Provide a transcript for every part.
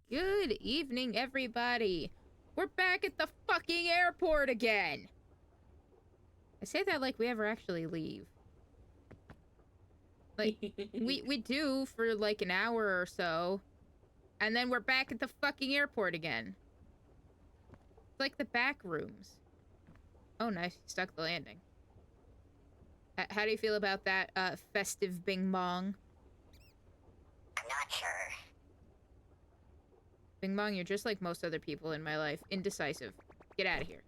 Good evening, everybody. We're back at the fucking airport again. I say that like we ever actually leave. Like, we do for like an hour or so, and then we're back at the fucking airport again. It's like the back rooms. Oh, nice. You stuck the landing. How do you feel about that, festive bing bong? I'm not sure. Bing bong, you're just like most other people in my life. Indecisive. Get out of here.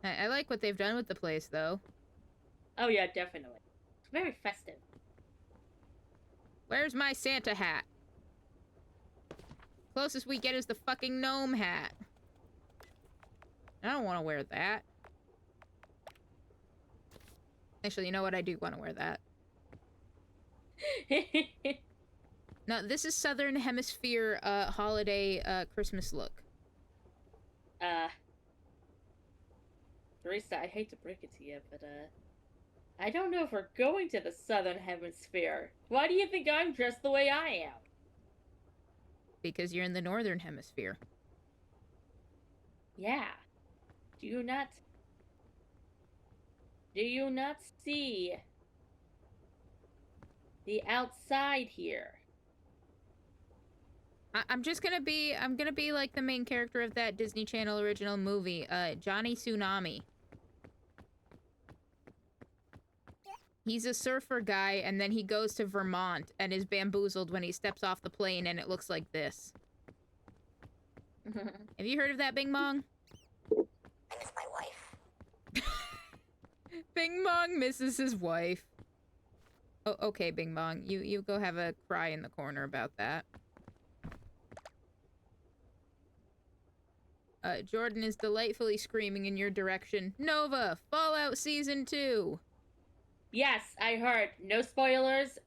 I like what they've done with the place, though. Oh yeah, definitely. It's very festive. Where's my Santa hat? Closest we get is the fucking gnome hat. I don't want to wear that. Actually, you know what? I do want to wear that. No, this is Southern Hemisphere holiday Christmas look. Teresa, I hate to break it to you, but I don't know if we're going to the Southern Hemisphere. Why do you think I'm dressed the way I am? Because you're in the Northern Hemisphere. Yeah. Do you not see the outside here? I'm gonna be like the main character of that Disney Channel original movie, Johnny Tsunami. He's a surfer guy, and then he goes to Vermont and is bamboozled when he steps off the plane, and it looks like this. Have you heard of that, Bing Bong? I miss my wife. Bing Bong misses his wife. Oh, okay, Bing Bong. You go have a cry in the corner about that. Jordan is delightfully screaming in your direction. Nova, Fallout Season 2! Yes, I heard. No spoilers.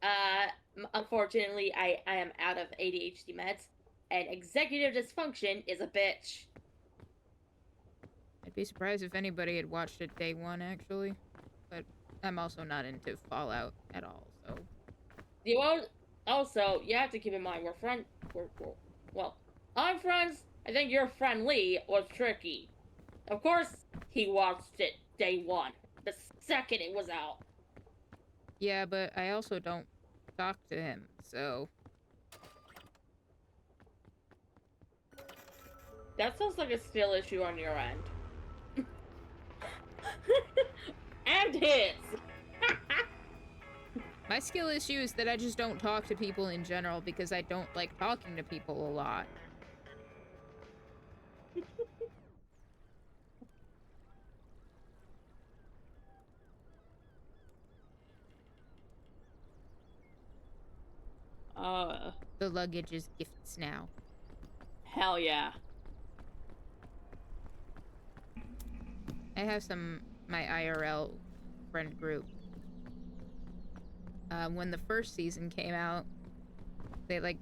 Unfortunately, I am out of ADHD meds, and executive dysfunction is a bitch. I'd be surprised if anybody had watched it day one, actually. But I'm also not into Fallout at all, so... You won't... Also, you have to keep in mind, well, I'm friends. I think your friend Lee was tricky. Of course, he watched it day one, the second it was out. Yeah, but I also don't talk to him, so... That sounds like a skill issue on your end. And his! My skill issue is that I just don't talk to people in general because I don't like talking to people a lot. The luggage is gifts now. Hell yeah. I have my IRL friend group. When the first season came out, they, like,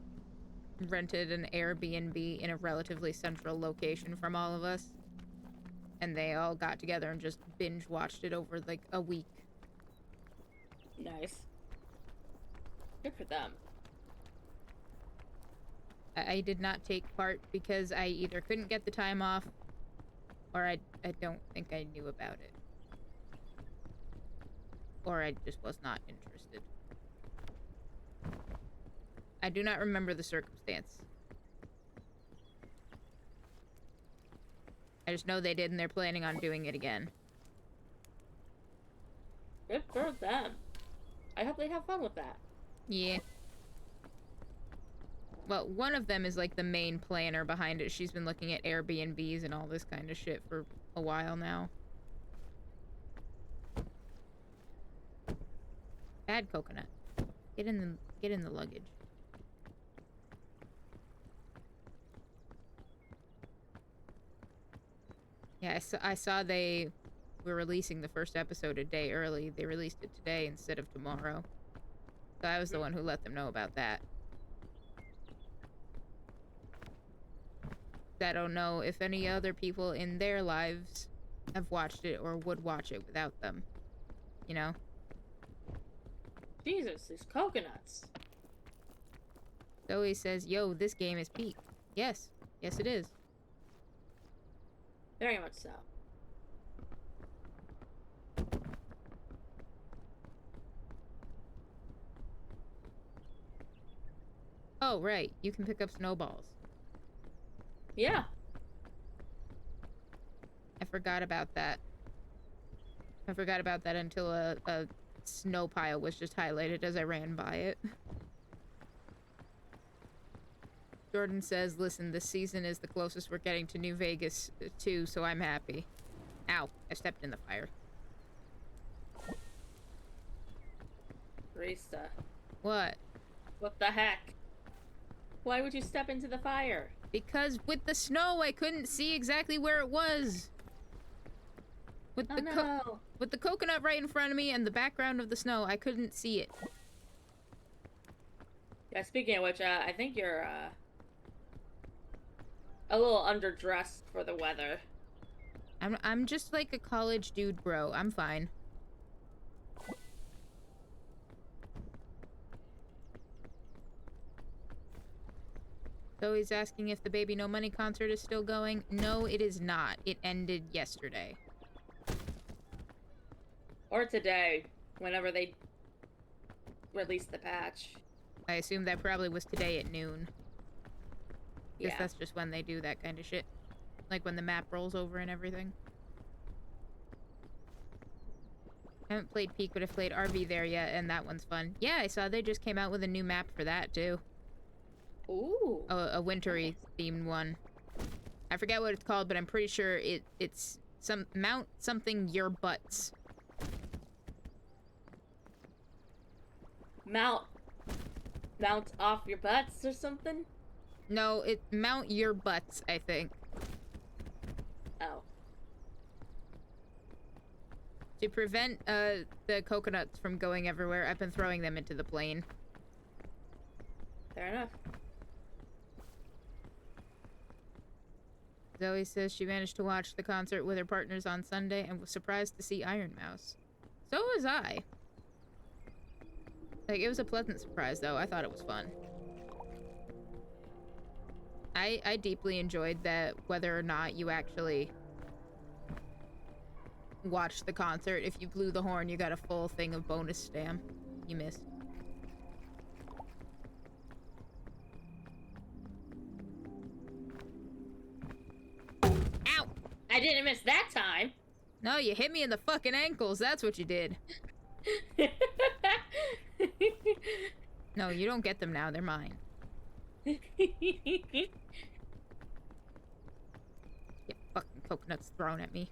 rented an Airbnb in a relatively central location from all of us. And they all got together and just binge-watched it over, like, a week. Nice. Good for them. I did not take part because I either couldn't get the time off, or I don't think I knew about it. Or I just was not interested. I do not remember the circumstance. I just know they did and they're planning on doing it again. Good for them. I hope they have fun with that. Yeah. Well, one of them is like the main planner behind it. She's been looking at Airbnbs and all this kind of shit for a while now. Bad coconut. Get in the luggage. Yeah, I saw they were releasing the first episode a day early. They released it today instead of tomorrow. So I was the one who let them know about that. I don't know if any other people in their lives have watched it or would watch it without them. You know? Jesus, these coconuts. Zoe says, yo, this game is peak. Yes. Yes, it is. Very much so. Oh, right. You can pick up snowballs. Yeah. I forgot about that. I forgot about that until a snow pile was just highlighted as I ran by it. Jordan says, listen, this season is the closest we're getting to New Vegas, too, so I'm happy. Ow. I stepped in the fire. Rista. What? What the heck? Why would you step into the fire? Because with the snow, I couldn't see exactly where it was. With with the coconut right in front of me and the background of the snow, I couldn't see it. Yeah, speaking of which, I think you're, a little underdressed for the weather. I'm just like a college dude, bro. I'm fine. So he's asking if the Baby No Money concert is still going. No, it is not. It ended yesterday. Or today, whenever they release the patch. I assume that probably was today at noon. Because Yeah. that's just when they do that kind of shit. Like when the map rolls over and everything. I haven't played Peak, but I've played RV there yet, and that one's fun. Yeah, I saw they just came out with a new map for that, too. Ooh. A wintry themed one. I forget what it's called, but I'm pretty sure it's some Mount something your butts. Mount off your butts or something? No, it Mount your butts, I think. Oh. To prevent the coconuts from going everywhere, I've been throwing them into the plane. Fair enough. Zoe says she managed to watch the concert with her partners on Sunday and was surprised to see Iron Mouse. So was I. Like, it was a pleasant surprise, though. I thought it was fun. I deeply enjoyed that whether or not you actually watched the concert. If you blew the horn, you got a full thing of bonus stam. You missed. Ow! I didn't miss that time. No, you hit me in the fucking ankles. That's what you did. No, you don't get them now. They're mine. Get fucking coconuts thrown at me.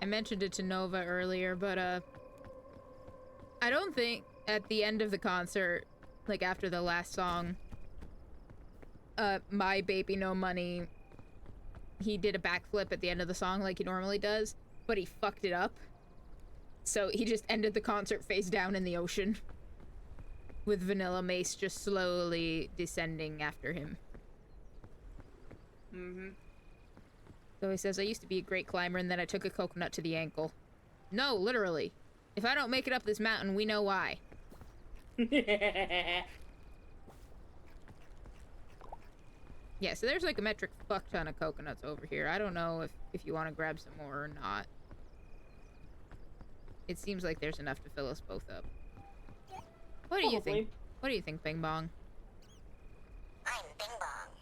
I mentioned it to Nova earlier, but I don't think at the end of the concert, like after the last song, My Baby No Money, he did a backflip at the end of the song like he normally does, but he fucked it up. So he just ended the concert face down in the ocean, with Vanilla Mace just slowly descending after him. Mm-hmm. So he says, I used to be a great climber and then I took a coconut to the ankle. No, literally. If I don't make it up this mountain, we know why. Yeah, so there's like a metric fuck ton of coconuts over here. I don't know if you want to grab some more or not. It seems like there's enough to fill us both up. What do you think? What do you think, Bing Bong? I'm Bing Bong.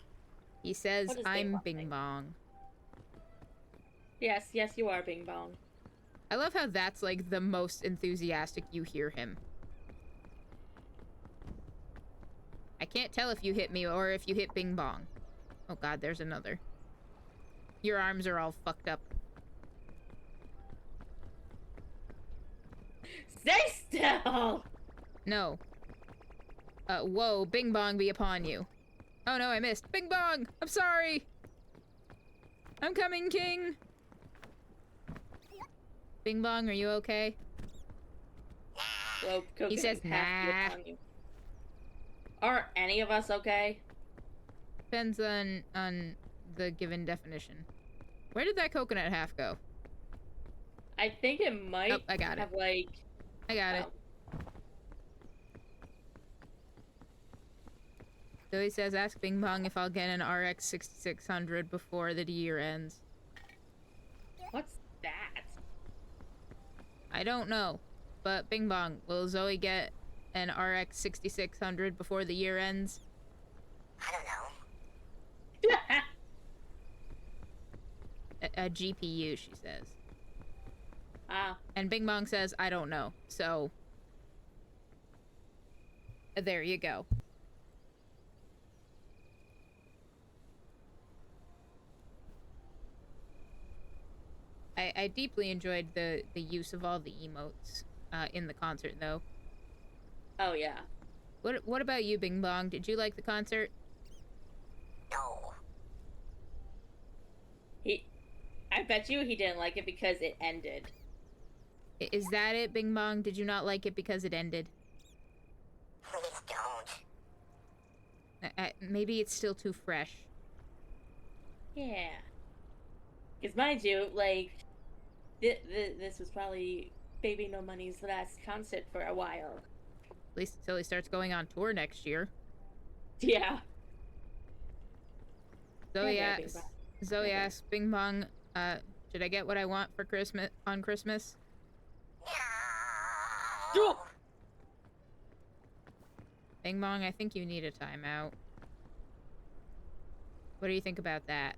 He says, What does I'm Bing Bing Bong. Yes, you are Bing Bong. I love how that's like the most enthusiastic you hear him. I can't tell if you hit me or if you hit Bing Bong. Oh god, there's another. Your arms are all fucked up. Stay still! No. Whoa, Bing Bong be upon you. Oh no, I missed. Bing Bong! I'm sorry! I'm coming, King! Bing Bong, are you okay? Well, He says, nah. Are any of us okay? Depends on the given definition. Where did that coconut half go? I think it might Oh, I got it. have, like... I got it. Oh. So he says, ask Bing Bong if I'll get an RX 6600 before the year ends. What's that? I don't know. But Bing Bong, will Zoe get an RX 6600 before the year ends? I don't know. A GPU, she says. Ah. And Bing Bong says, I don't know. So, there you go. I deeply enjoyed the use of all the emotes in the concert, though. Oh, yeah. What about you, Bing Bong? Did you like the concert? No. I bet you he didn't like it because it ended. Is that it, Bing Bong? Did you not like it because it ended? Please don't. Maybe it's still too fresh. Yeah. Because mind you, like, this was probably Baby No Money's last concert for a while. At least until he starts going on tour next year. Yeah. Zoe Yeah, asks, Bing Zoe Okay. asks Bing Bong, should I get what I want for Christmas on Christmas? No. Bing Bong, I think you need a timeout. What do you think about that?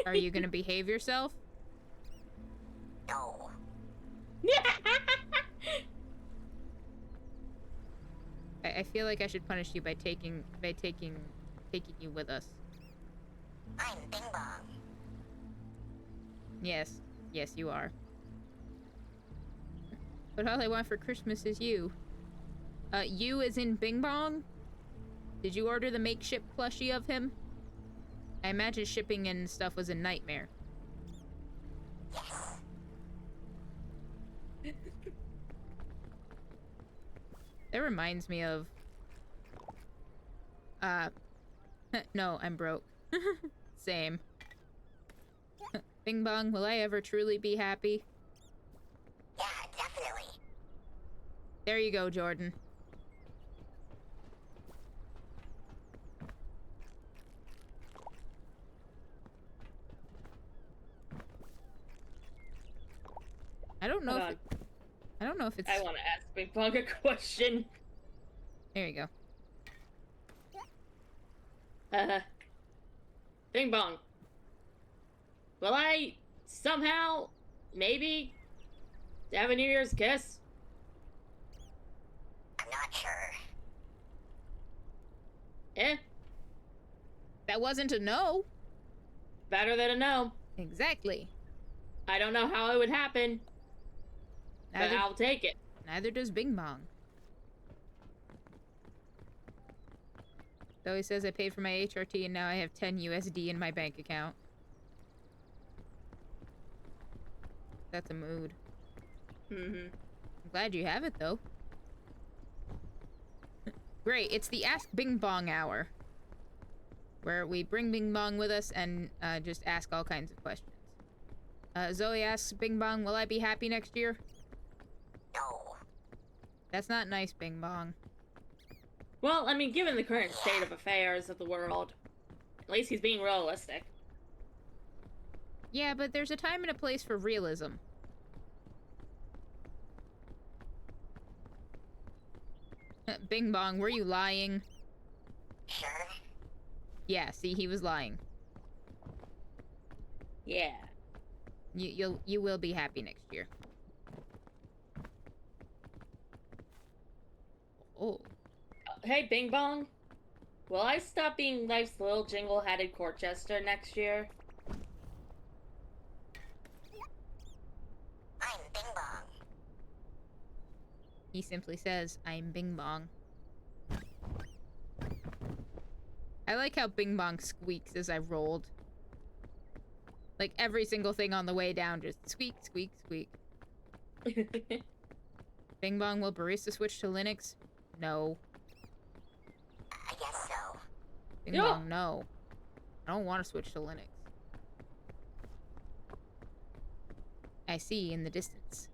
Are you gonna behave yourself? No. I feel like I should punish you by taking you with us. I'm Bing Bong. Yes, you are. But all I want for Christmas is you. You as in Bing Bong? Did you order the makeshift plushie of him? I imagine shipping and stuff was a nightmare. Yes. That reminds me of... no, I'm broke. Same. Bing Bong, will I ever truly be happy? Yeah, definitely. There you go, Jordan. I don't know Hold if on. it, I don't know if it's... I want to ask Big Bong a question. There you go. Bing Bong. Will I somehow, maybe, have a New Year's kiss? I'm not sure. Eh? That wasn't a no. Better than a no. Exactly. I don't know how it would happen, but Neither, I'll take it. neither does Bing Bong. So he says I paid for my HRT and now I have 10 USD in my bank account. That's a mood. Mm-hmm. I'm glad you have it, though. Great, it's the Ask Bing Bong hour. Where we bring Bing Bong with us and just ask all kinds of questions. Zoe asks Bing Bong, will I be happy next year? No. That's not nice, Bing Bong. Well, I mean, given the current state of affairs of the world, at least he's being realistic. Yeah, but there's a time and a place for realism. Bing Bong, were you lying? Sure. Yeah, see, he was lying. Yeah. You will be happy next year. Oh. Hey, Bing Bong. Will I stop being life's little jingle-headed court jester next year? I'm Bing Bong. He simply says, I'm Bing Bong. I like how Bing Bong squeaks as I rolled. Like, every single thing on the way down just squeak, squeak, squeak. Bing Bong, will Barista switch to Linux? No. I guess so. Bing Yeah. Bong, no. I don't want to switch to Linux. I see in the distance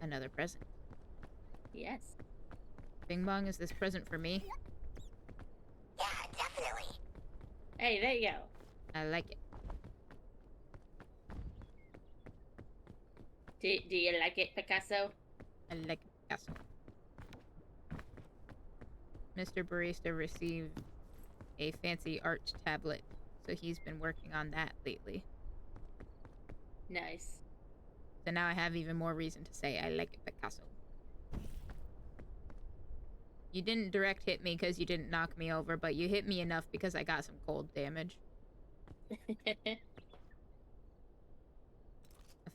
another present. Yes. Bing Bong, is this present for me? Yeah, definitely. Hey, there you go. I like it. Do you like it, Picasso? I like it, Picasso. Mr. Barista received a fancy art tablet, so he's been working on that lately. Nice. So now I have even more reason to say I like it, Picasso. You didn't direct hit me because you didn't knock me over, but you hit me enough because I got some cold damage. A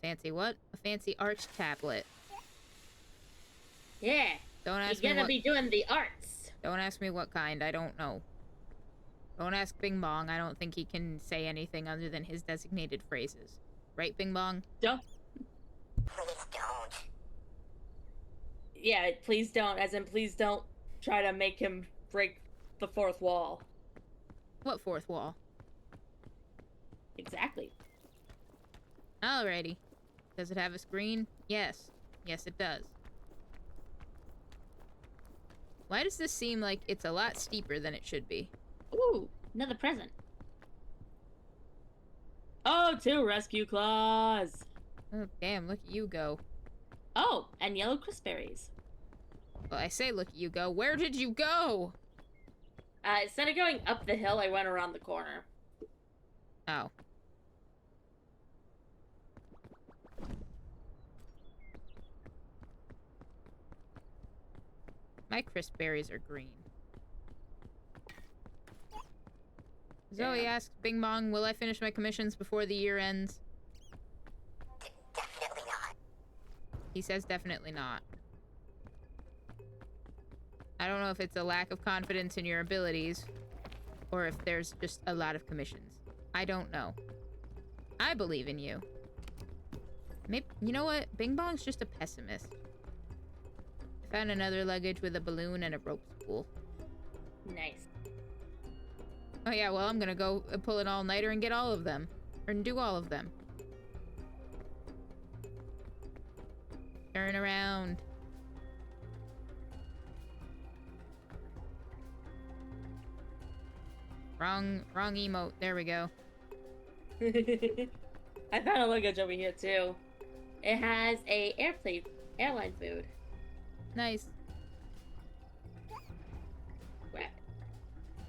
fancy what? A fancy art tablet. Yeah. Don't ask You're me gonna what. be doing the arts. Don't ask me what kind. I don't know. Don't ask Bing Bong. I don't think he can say anything other than his designated phrases. Right, Bing Bong? Don't. Please don't. Yeah, please don't. As in, please don't try to make him break the fourth wall. What fourth wall? Exactly. Alrighty. Does it have a screen? Yes. Yes, it does. Why does this seem like it's a lot steeper than it should be? Ooh, another present. Oh, 2 rescue claws. Oh, damn, look at you go. Oh, and yellow crispberries. Well, I say look at you go. Where did you go? Instead of going up the hill, I went around the corner. Oh. My crisp berries are green. Zoe Yeah. asks Bing Bong, will I finish my commissions before the year ends? Definitely not. He says definitely not. I don't know if it's a lack of confidence in your abilities, or if there's just a lot of commissions. I don't know. I believe in you. Maybe, you know what? Bing Bong's just a pessimist. I found another luggage with a balloon and a rope spool. Nice. Oh yeah, well I'm gonna go pull an all-nighter and get all of them. Or do all of them. Turn around. Wrong emote. There we go. I found a luggage over here too. It has a airline food. Nice. Right.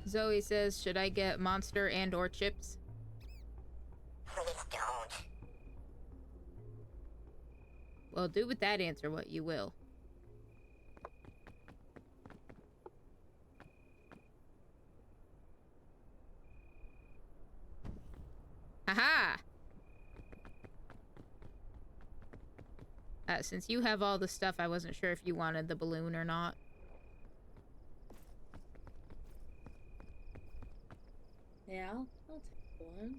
Zoe says, should I get monster and or chips? Please don't. Well, do with that answer what you will. Haha! Since you have all the stuff, I wasn't sure if you wanted the balloon or not. Yeah, I'll take one.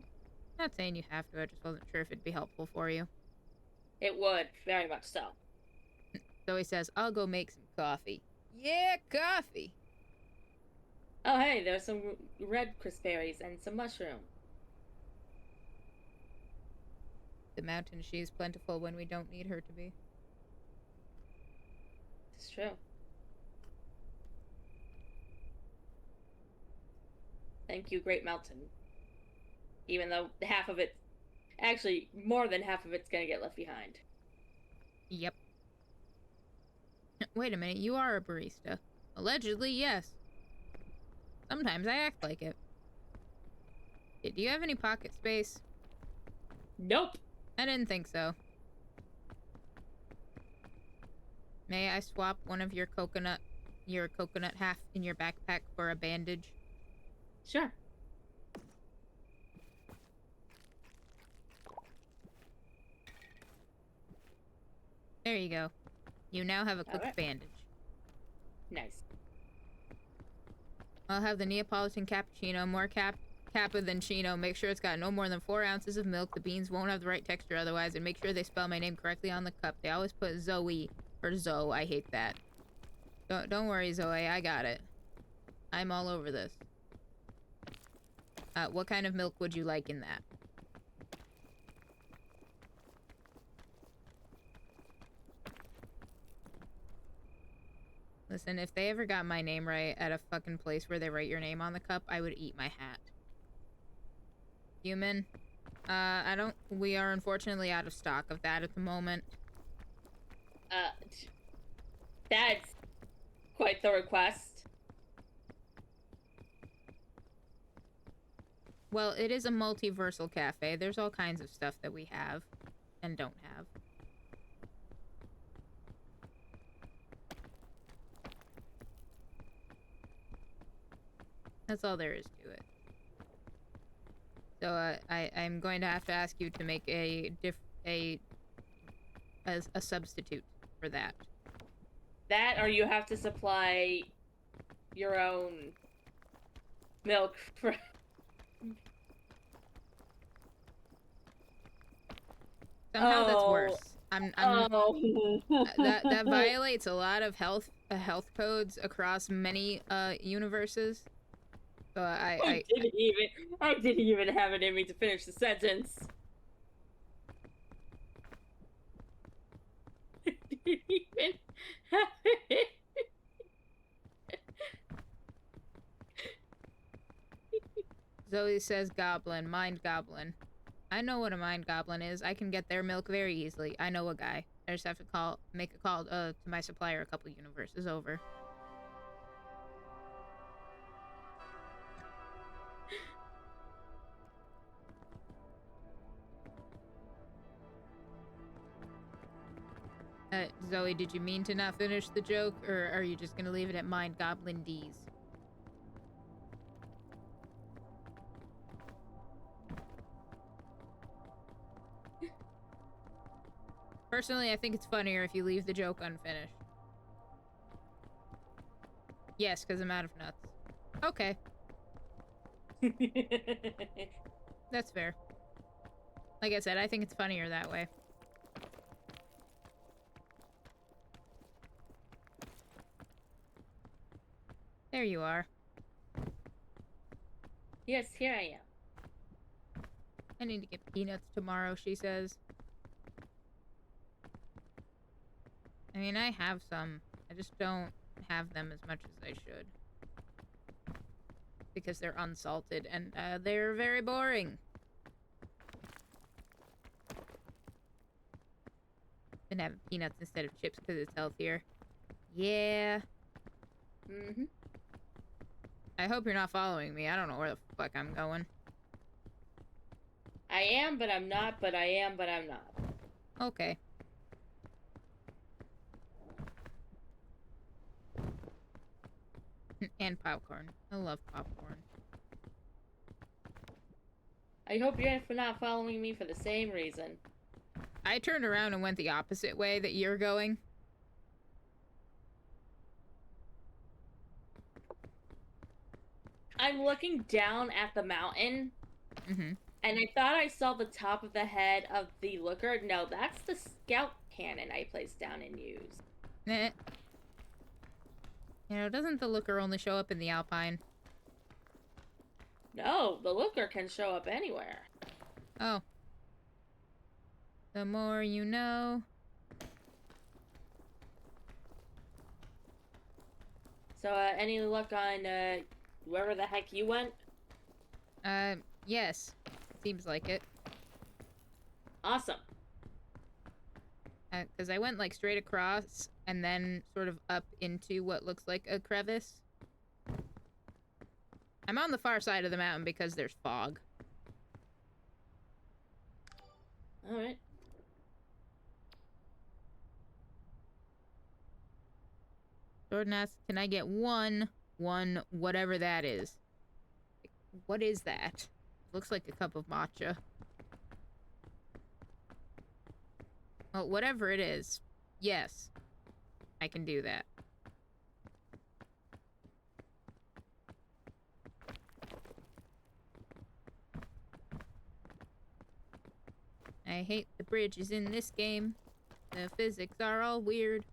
Not saying you have to, I just wasn't sure if it'd be helpful for you. It would, very much so. Zoe says, I'll go make some coffee. Yeah, coffee! Oh, hey, there's some red crispberries and some mushroom. The mountain, she is plentiful when we don't need her to be. It's true. Thank you, Great Mountain. Even though half of it, actually, more than half of it's gonna get left behind. Yep. Wait a minute, you are a barista. Allegedly, yes. Sometimes I act like it. Do you have any pocket space? Nope. I didn't think so. May I swap one of your coconut half in your backpack for a bandage? Sure. There you go. You now have a quick Alright. bandage. Nice. I'll have the Neapolitan cappuccino, more Kappa than Chino. Make sure it's got no more than 4 ounces of milk. The beans won't have the right texture otherwise, and make sure they spell my name correctly on the cup. They always put Zoe or Zoe. I hate that. Don't worry, Zoe. I got it. I'm all over this. What kind of milk would you like in that? Listen, if they ever got my name right at a fucking place where they write your name on the cup, I would eat my hat. Human. We are unfortunately out of stock of that at the moment. That's quite the request. Well, it is a multiversal cafe. There's all kinds of stuff that we have and don't have. That's all there is to it. So I'm going to have to ask you to make a substitute for that. That, or you have to supply your own milk for... Somehow that's worse. That Oh. violates a lot of health codes across many universes. So I didn't even have it in me to finish the sentence. I didn't even have it. Zoe says goblin, mind goblin. I know what a mind goblin is. I can get their milk very easily. I know a guy. I just have to make a call to my supplier a couple universes over. Zoe, did you mean to not finish the joke, or are you just gonna leave it at mind goblin D's? Personally, I think it's funnier if you leave the joke unfinished. Yes, because I'm out of nuts. Okay. That's fair. Like I said, I think it's funnier that way. There you are. Yes, here I am. I need to get peanuts tomorrow, she says. I mean, I have some. I just don't have them as much as I should. Because they're unsalted and they're very boring. Been having peanuts instead of chips because it's healthier. Yeah. Mm-hmm. I hope you're not following me. I don't know where the fuck I'm going. I am, but I'm not, but I am, but I'm not. Okay. And popcorn. I love popcorn. I hope you're not following me for the same reason. I turned around and went the opposite way that you're going. I'm looking down at the mountain, Mm-hmm. and I thought I saw the top of the head of the looker. No, that's the scout cannon I placed down and used. Eh. You know, doesn't the looker only show up in the Alpine? No, the looker can show up anywhere. Oh. The more you know. So, any luck on, wherever the heck you went? Yes. Seems like it. Awesome. Because I went, like, straight across and then sort of up into what looks like a crevice. I'm on the far side of the mountain because there's fog. Alright. Jordan asks, can I get one, whatever that is? What is that? Looks like a cup of matcha. Well, whatever it is, yes, I can do that. I hate the bridges in this game. The physics are all weird.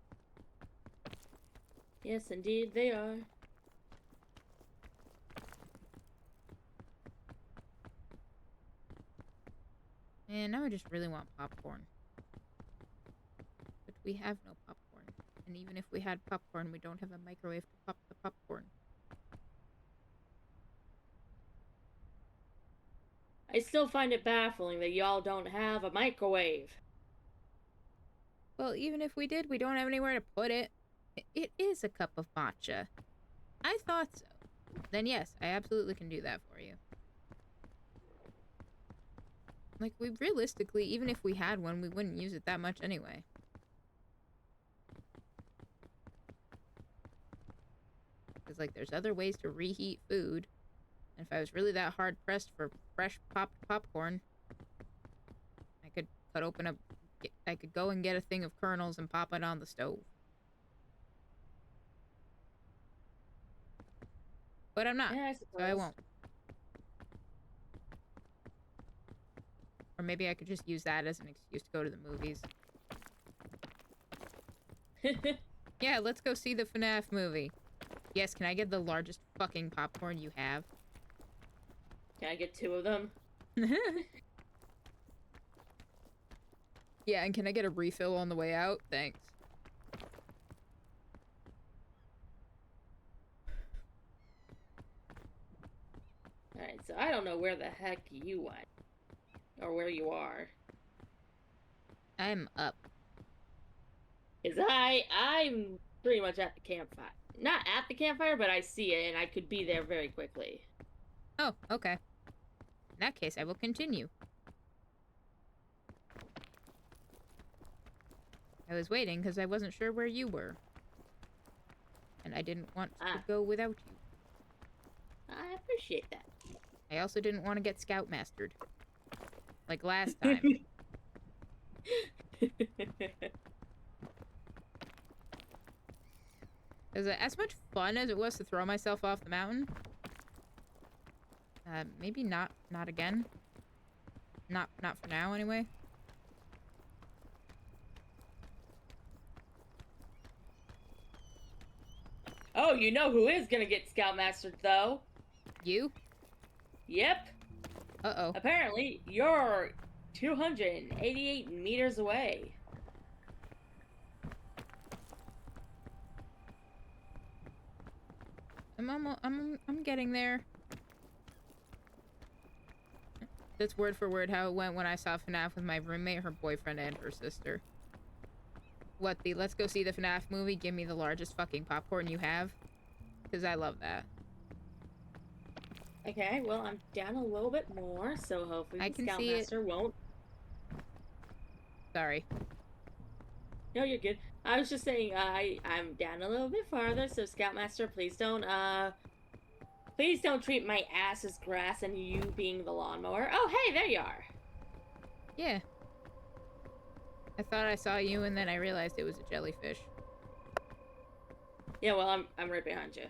Yes, indeed, they are. And now I just really want popcorn. But we have no popcorn. And even if we had popcorn, we don't have a microwave to pop the popcorn. I still find it baffling that y'all don't have a microwave. Well, even if we did, we don't have anywhere to put it. It is a cup of matcha. I thought so. Then yes, I absolutely can do that for you. Like, we realistically, even if we had one, we wouldn't use it that much anyway. Because, like, there's other ways to reheat food. And if I was really that hard-pressed for fresh popped popcorn, I could cut open I could go and get a thing of kernels and pop it on the stove. But I'm not, Yeah, so I won't. Or maybe I could just use that as an excuse to go to the movies. Yeah, let's go see the FNAF movie. Yes, can I get the largest fucking popcorn you have? Can I get 2 of them? Yeah, and can I get a refill on the way out? Thanks. Alright, so I don't know where the heck you went. Or where you are. I'm up. Is I'm pretty much at the campfire. Not at the campfire, but I see it and I could be there very quickly. Oh, okay. In that case, I will continue. I was waiting because I wasn't sure where you were. And I didn't want to go without you. I appreciate that. I also didn't want to get scoutmastered. Like last time. Because as much fun as it was to throw myself off the mountain, maybe not again. Not for now, anyway. Oh, you know who is gonna get scoutmastered, though? You? Yep. Uh-oh. Apparently, you're 288 meters away. I'm getting there. That's word for word how it went when I saw FNAF with my roommate, her boyfriend, and her sister. What the let's go see the FNAF movie, give me the largest fucking popcorn you have? Because I love that. Okay, well, I'm down a little bit more, so hopefully I the can see it. Scoutmaster won't. Sorry. No, you're good. I was just saying, I'm down a little bit farther, so Scoutmaster, please don't treat my ass as grass and you being the lawnmower. Oh, hey, there you are. Yeah. I thought I saw you, and then I realized it was a jellyfish. Yeah, well, I'm right behind you.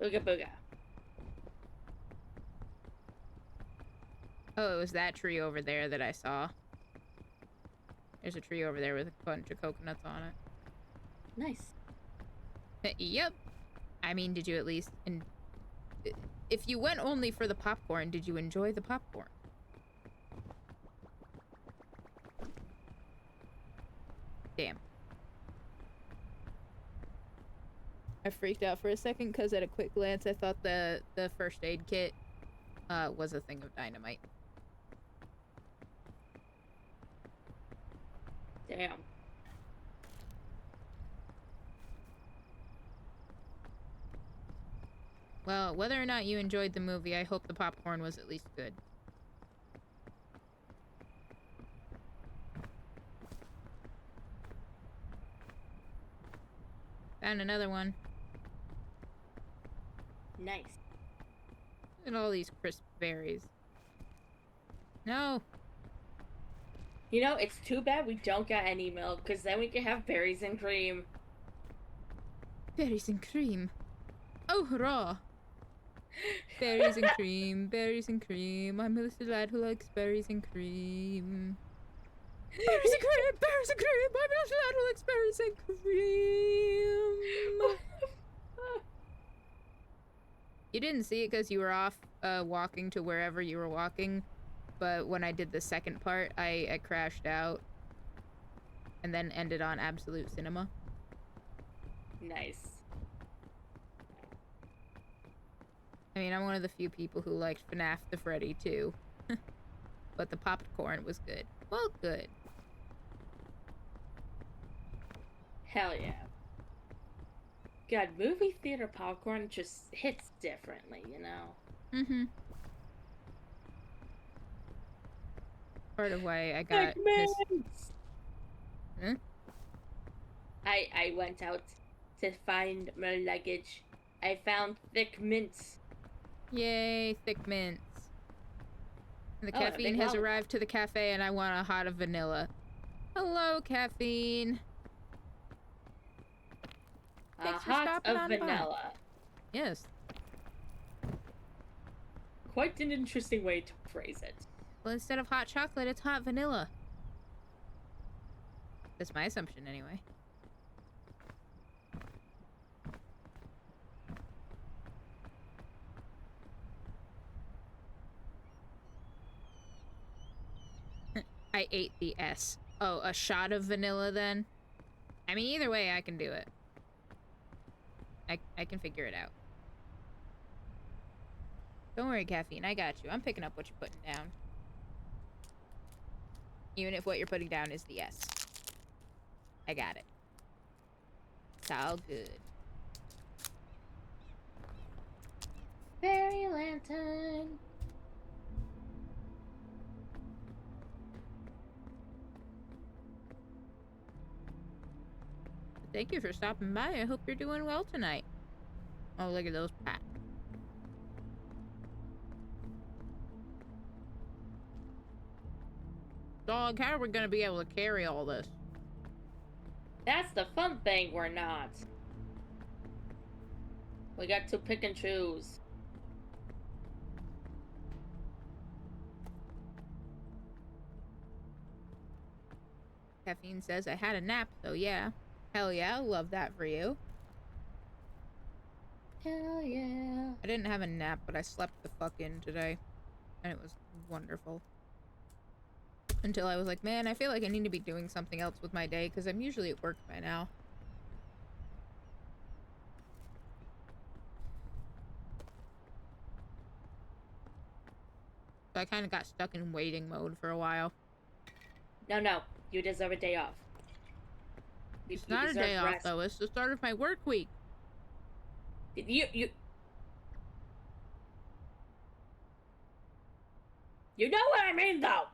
Booga booga. Oh, it was that tree over there that I saw. There's a tree over there with a bunch of coconuts on it. Nice. Yep. I mean, did you at least... if you went only for the popcorn, did you enjoy the popcorn? Damn. I freaked out for a second because at a quick glance I thought the first aid kit was a thing of dynamite. Damn. Well, whether or not you enjoyed the movie, I hope the popcorn was at least good. Found another one. Nice. Look at all these crisp berries. No! You know, it's too bad we don't got any milk, because then we could have berries and cream. Berries and cream. Oh, hurrah! Berries and cream, berries and cream. I'm a little lad who likes berries and cream. Berries and cream, berries and cream. I'm a little lad who likes berries and cream. You didn't see it because you were off walking to wherever you were walking. but when I did the second part, I crashed out and then ended on Absolute Cinema. Nice. I mean, I'm one of the few people who liked FNAF the Freddy too. But the popcorn was good. Well, good. Hell yeah. God, movie theater popcorn just hits differently, you know? Mm-hmm. Part of why I got Thick this. mints! Huh? I went out to find my luggage. I found thick mints. Yay, thick mints. The Oh, and a caffeine big has lollipop. arrived to the cafe and I want a hot of vanilla. Hello, caffeine. A Thanks for hot stopping of on by. vanilla. Yes. Quite an interesting way to phrase it. Well, instead of hot chocolate, it's hot vanilla. That's my assumption, anyway. I ate the S. Oh, a shot of vanilla, then? I mean, either way, I can do it. I can figure it out. Don't worry, caffeine. I got you. I'm picking up what you're putting down. Even if what you're putting down is the S. I got it. It's all good. Fairy lantern. Thank you for stopping by. I hope you're doing well tonight. Oh, look at those pats. Dog, how are we gonna be able to carry all this? That's the fun thing, we're not. We got to pick and choose. Caffeine says I had a nap, so yeah. Hell yeah, love that for you. Hell yeah. I didn't have a nap, but I slept the fuck in today. And it was wonderful. Until I was like, man, I feel like I need to be doing something else with my day, because I'm usually at work by now. So I kind of got stuck in waiting mode for a while. No. You deserve a day off. It's not a day off, though. It's the start of my work week. You know what I mean, though.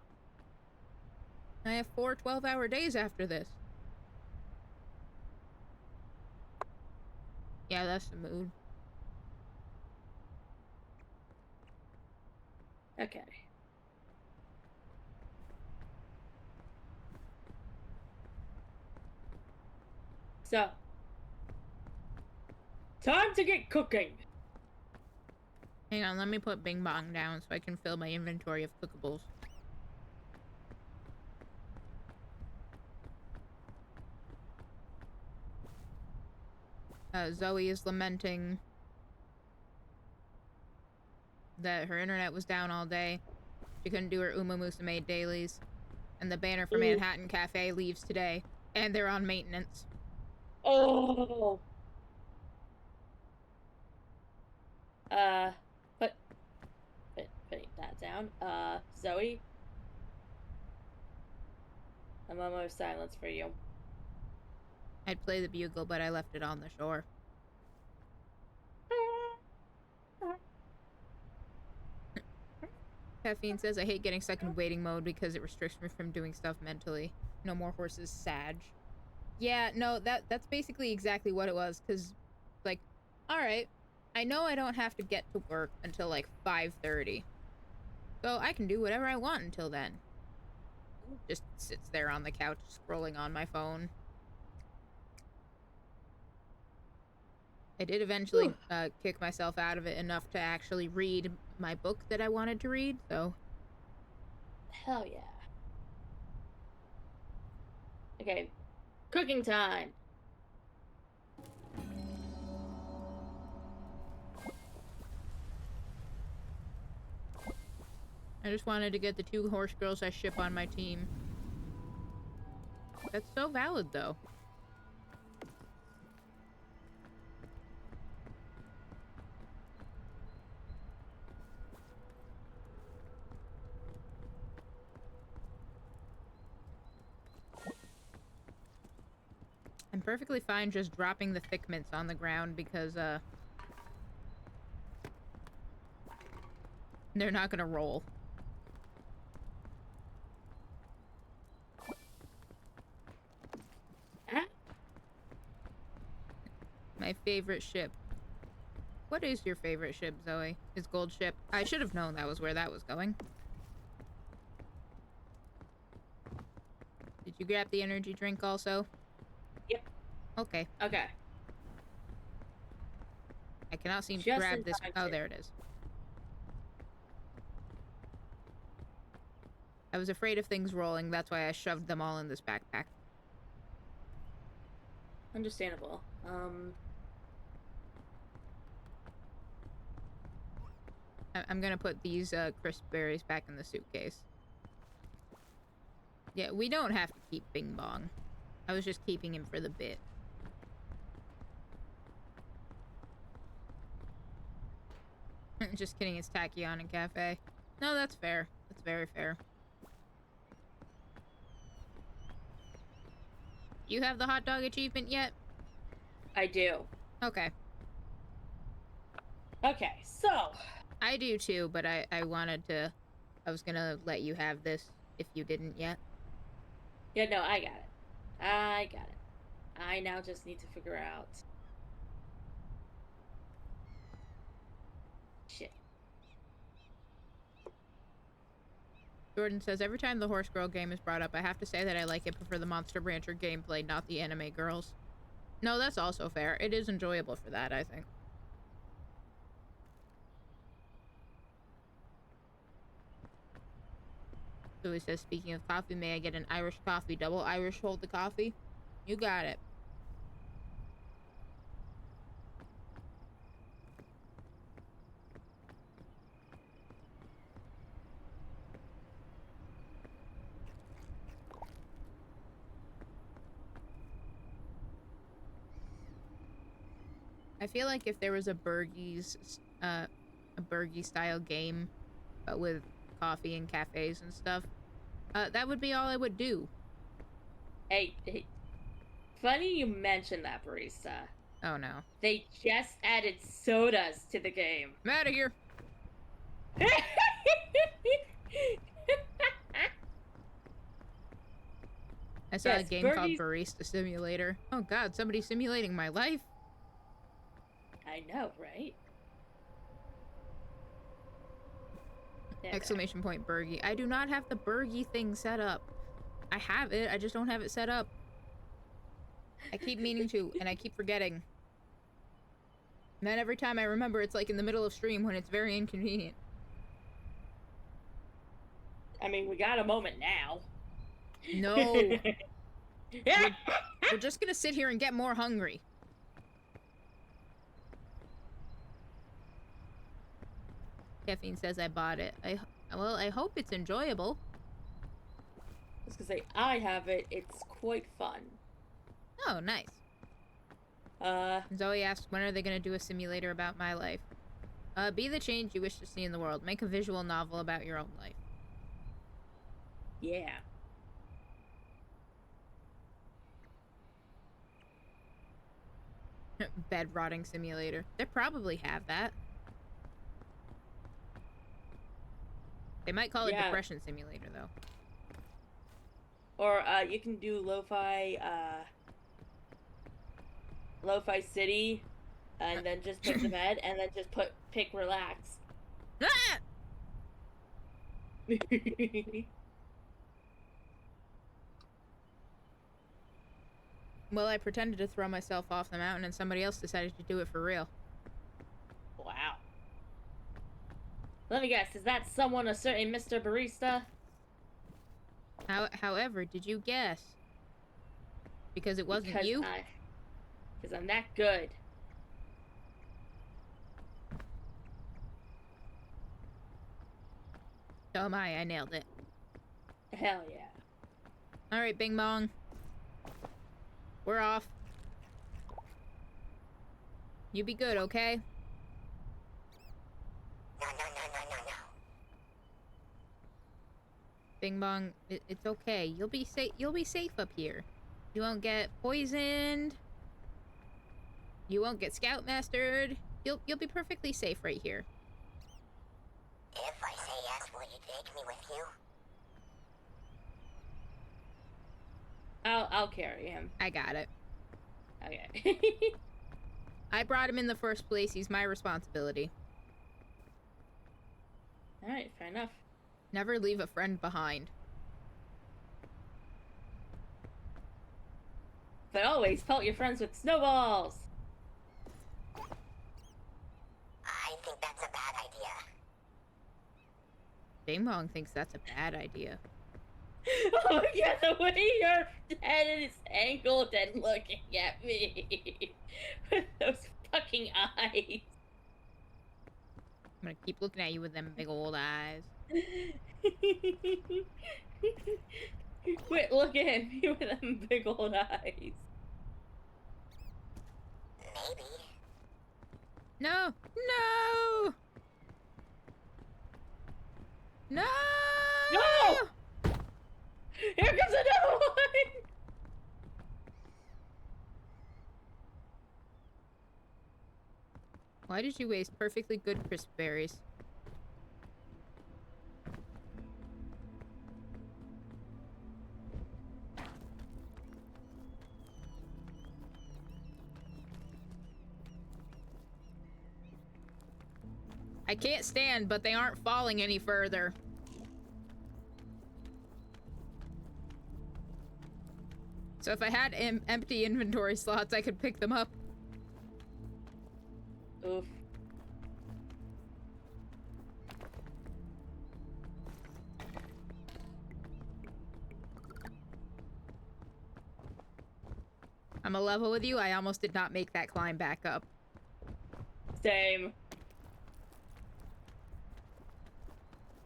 I have 4 12-hour days after this. Yeah, that's the mood. Okay. So, time to get cooking. Hang on, let me put Bing Bong down so I can fill my inventory of cookables. Zoe is lamenting that her internet was down all day. She couldn't do her Uma Musume dailies. And the banner for Manhattan Cafe leaves today. And they're on maintenance. Oh. Putting that down. Zoe. A moment of silence for you. I'd play the bugle, but I left it on the shore. Caffeine says, I hate getting stuck in waiting mode because it restricts me from doing stuff mentally. No more horses, Sag. Yeah, no, that's basically exactly what it was, because, like, alright, I know I don't have to get to work until, like, 5:30. So I can do whatever I want until then. Just sits there on the couch, scrolling on my phone. I did eventually kick myself out of it enough to actually read my book that I wanted to read, so... Hell yeah. Okay, cooking time. I just wanted to get the 2 horse girls I ship on my team. That's so valid, though. I'm perfectly fine just dropping the thick mints on the ground because, they're not gonna roll. My favorite ship. What is your favorite ship, Zoe? Is Gold Ship? I should have known that was where that was going. Did you grab the energy drink also? Yep. Okay. Okay. I cannot seem to Just grab in this. time, Oh, too. there it is. I was afraid of things rolling. That's why I shoved them all in this backpack. Understandable. I'm gonna put these crisp berries back in the suitcase. Yeah, we don't have to keep Bing Bong. I was just keeping him for the bit. Just kidding, it's Tachyon and Café. No, that's fair. That's very fair. You have the hot dog achievement yet? I do. Okay. Okay, so I do too, but I wanted to... I was gonna let you have this if you didn't yet. yeah, no, I got it. I got it. I now just need to figure out. Shit. Jordan says, every time the Horse Girl game is brought up, I have to say that I like it for the Monster Rancher gameplay, not the anime girls. No, that's also fair. It is enjoyable for that, I think. So he says, speaking of coffee, may I get an Irish coffee? Double Irish hold the coffee? You got it. I feel like if there was a Burgie style game, but with coffee and cafes and stuff, that would be all I would do. Hey, funny you mentioned that, barista. Oh no. They just added sodas to the game. I'm out of here. I saw a game called Barista Simulator. Oh god, somebody's simulating my life. I know, right? Exclamation point Burgie. I do not have the Burgie thing set up. I have it, I just don't have it set up. I keep meaning to, and I keep forgetting. And then every time I remember, it's like in the middle of stream when it's very inconvenient. I mean, we got a moment now. No. we're just gonna sit here and get more hungry. Caffeine says I bought it. Well, I hope it's enjoyable. I was gonna say, I have it. It's quite fun. Oh, nice. Zoe asks, when are they gonna do a simulator about my life? Be the change you wish to see in the world. Make a visual novel about your own life. Yeah. Bed rotting simulator. They probably have that. They might call it depression simulator, though. Or, you can do lo-fi city, and then just pick the bed, and then just pick relax. Ah! Well, I pretended to throw myself off the mountain, and somebody else decided to do it for real. Wow. Let me guess, is that someone a certain Mr. Barista? However, did you guess? Because it wasn't you? Because I'm that good. So am I nailed it. Hell yeah. Alright, Bing Bong. We're off. You be good, okay? No, no, no, no, no, no. Bing Bong, it's okay. You'll be safe. You'll be safe up here. You won't get poisoned. You won't get scoutmastered. You'll be perfectly safe right here. If I say yes, will you take me with you? I'll carry him. I got it. Okay. I brought him in the first place. He's my responsibility. Alright, fair enough. Never leave a friend behind. But always pelt your friends with snowballs! I think that's a bad idea. Bing Bong thinks that's a bad idea. Oh my god, the way your head is angled and looking at me with those fucking eyes. I'm gonna keep looking at you with them big old eyes. Quit looking at me with them big old eyes. Maybe. No! No! No! No! Here comes another one! Why did you waste perfectly good crisp berries? I can't stand, but they aren't falling any further. So if I had empty inventory slots, I could pick them up. Oof. I'm a level with you. I almost did not make that climb back up. Same.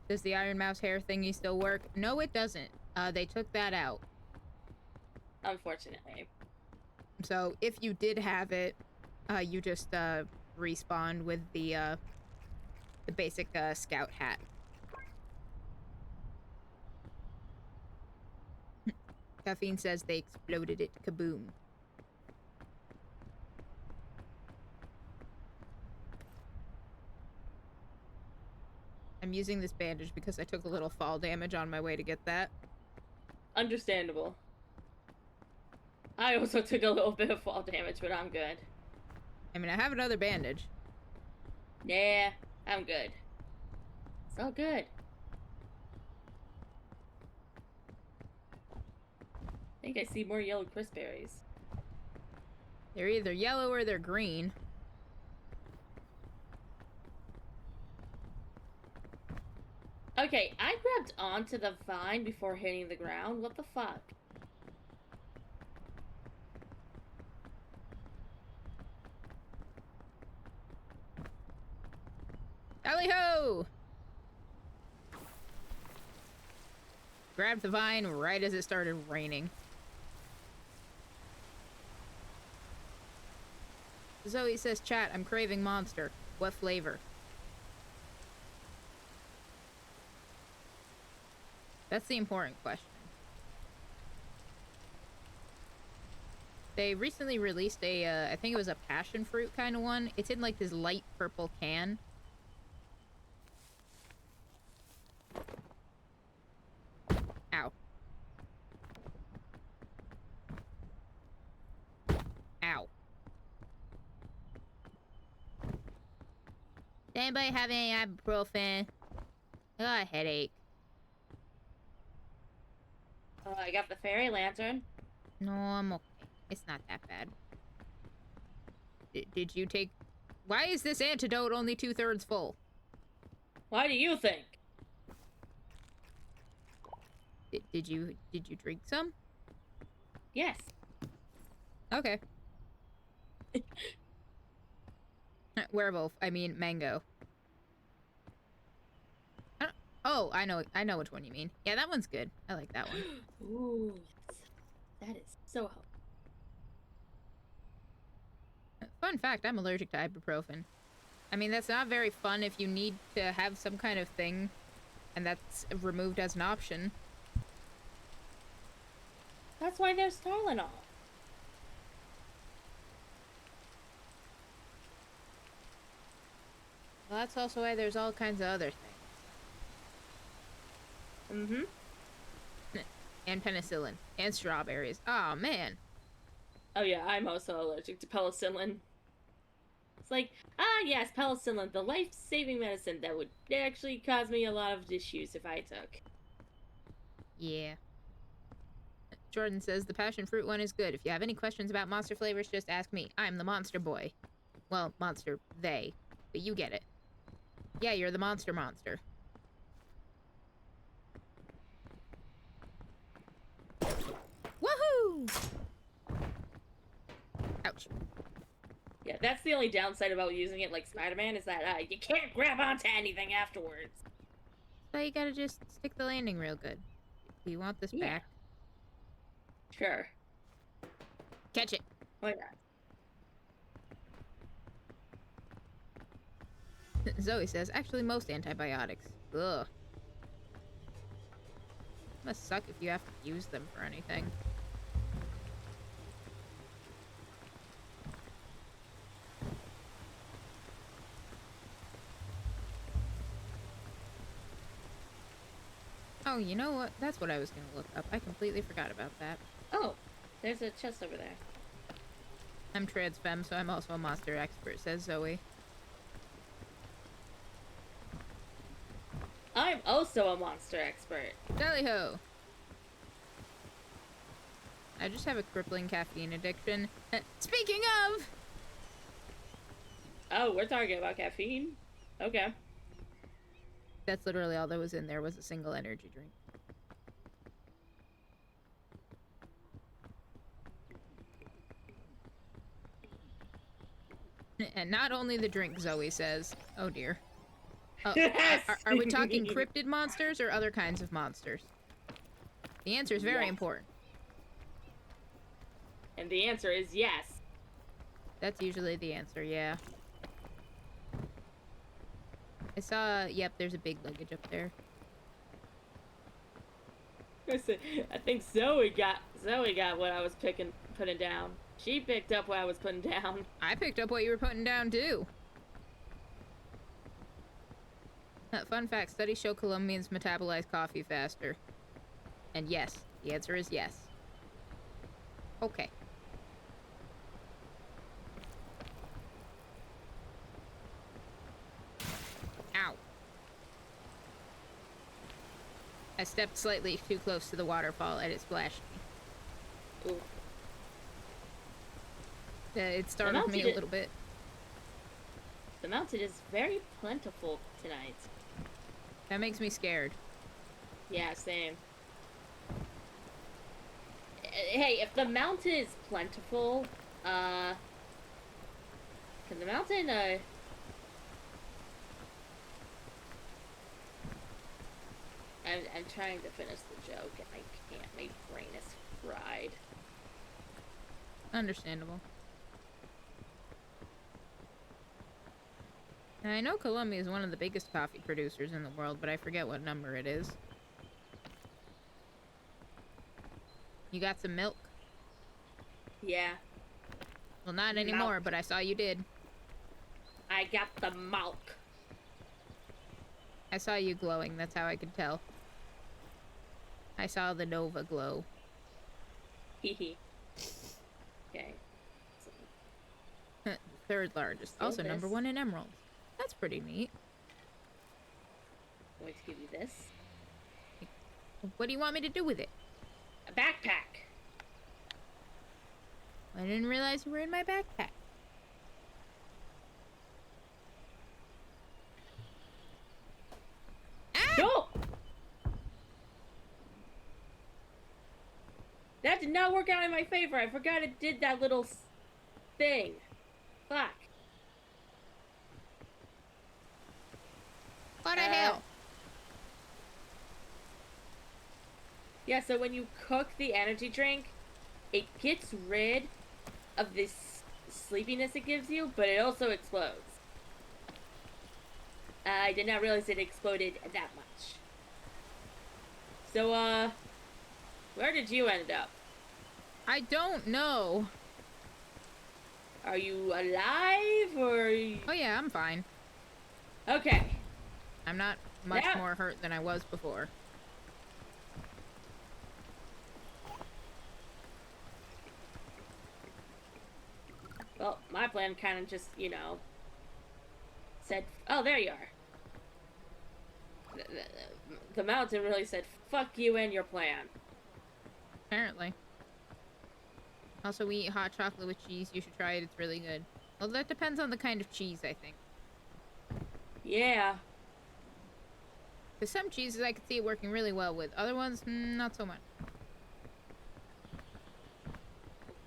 Does the Iron Mouse hair thingy still work? No, it doesn't. They took that out. Unfortunately. So if you did have it, you just respawned with the basic scout hat. Caffeine says they exploded it. Kaboom. I'm using this bandage because I took a little fall damage on my way to get that. Understandable. I also took a little bit of fall damage, but I'm good. I mean, I have another bandage. Yeah, I'm good. It's all good. I think I see more yellow crispberries. They're either yellow or they're green. Okay, I grabbed onto the vine before hitting the ground. What the fuck? Tally-ho! Grabbed the vine right as it started raining. Zoe says, chat, I'm craving Monster. What flavor? That's the important question. They recently released a, I think it was a passion fruit kind of one. It's in like this light purple can. Ow. Ow. Does anybody have any ibuprofen? I got a headache. I got the fairy lantern. No, I'm okay. It's not that bad. Did you take... Why is this antidote only 2/3 full? Why do you think? Did you drink some? Yes. Okay. Werewolf, I mean mango. Oh, I know which one you mean. Yeah, that one's good. I like that one. Ooh, yes. That is so helpful. Fun fact, I'm allergic to ibuprofen. I mean, that's not very fun if you need to have some kind of thing, and that's removed as an option. That's why there's Tylenol. Well, that's also why there's all kinds of other things. Mm-hmm. And penicillin. And strawberries. Oh, man. Oh yeah, I'm also allergic to penicillin. It's like, yes, penicillin, the life-saving medicine that would actually cause me a lot of issues if I took. Yeah. Jordan says the passion fruit one is good. If you have any questions about monster flavors, just ask me. I'm the monster boy. Well, monster they. But you get it. Yeah, you're the monster. Woohoo! Ouch. Yeah, that's the only downside about using it like Spider-Man, is that you can't grab onto anything afterwards. So you gotta just stick the landing real good. Do you want this back? Sure. Catch it. Why not? Zoe says, actually most antibiotics. Ugh. Must suck if you have to use them for anything. Oh, you know what? That's what I was gonna look up. I completely forgot about that. Oh, there's a chest over there. I'm trans femme, so I'm also a monster expert, says Zoe. I'm also a monster expert. Tally-ho! I just have a crippling caffeine addiction. Speaking of! Oh, we're talking about caffeine? Okay. That's literally all that was in there, was a single energy drink. And not only the drink, Zoe says. Oh dear. Yes! Are we talking cryptid monsters or other kinds of monsters? The answer is very important. And the answer is yes. That's usually the answer, yeah. I saw, yep, there's a big luggage up there. I think Zoe got what I was putting down. She picked up what I was putting down. I picked up what you were putting down, too. Fun fact, studies show Colombians metabolize coffee faster. And yes, the answer is yes. Okay. Ow. I stepped slightly too close to the waterfall and it splashed me. Ooh. It startled me a little bit. The mountain is very plentiful tonight. That makes me scared. Yeah, same. Hey, if the mountain is plentiful, can the mountain, I'm trying to finish the joke and I can't. My brain is fried. Understandable. And I know Colombia is one of the biggest coffee producers in the world, but I forget what number it is. You got some milk? Yeah. Well, not anymore, but I saw you did. I got the milk. I saw you glowing, that's how I could tell. I saw the Nova glow. Hehe. Okay. Third largest. Still Also number 1 in emeralds. That's pretty neat. I'm going to give you this. What do you want me to do with it? A backpack. I didn't realize you were in my backpack. Ah! No! That did not work out in my favor. I forgot it did that little thing. Fuck. What the hell? Yeah, so when you cook the energy drink, it gets rid of this sleepiness it gives you, but it also explodes. I did not realize it exploded that much. So, where did you end up? I don't know. Are you alive, or... Oh yeah, I'm fine. Okay. I'm not much Now- more hurt than I was before. Well, my plan kind of just, you know, said, oh, there you are. The mountain really said, fuck you and your plan. Apparently. Also, we eat hot chocolate with cheese. You should try it. It's really good. Well, that depends on the kind of cheese, I think. Yeah. Because some cheeses I could see it working really well with. Other ones, not so much.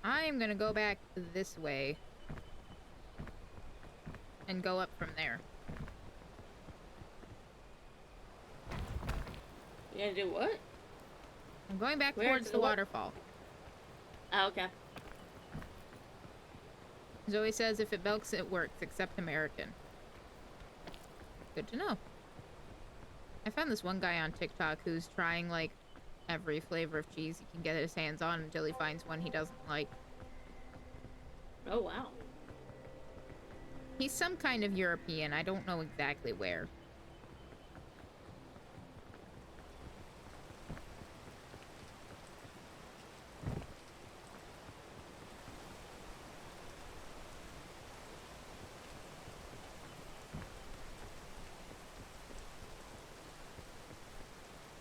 I am gonna go back this way. And go up from there. You gonna do what? I'm going back Where towards to the the what? waterfall. Oh, okay. Zoe says if it milks, it works, except American. Good to know. I found this one guy on TikTok who's trying, like, every flavor of cheese he can get his hands on until he finds one he doesn't like. Oh, wow. He's some kind of European. I don't know exactly where.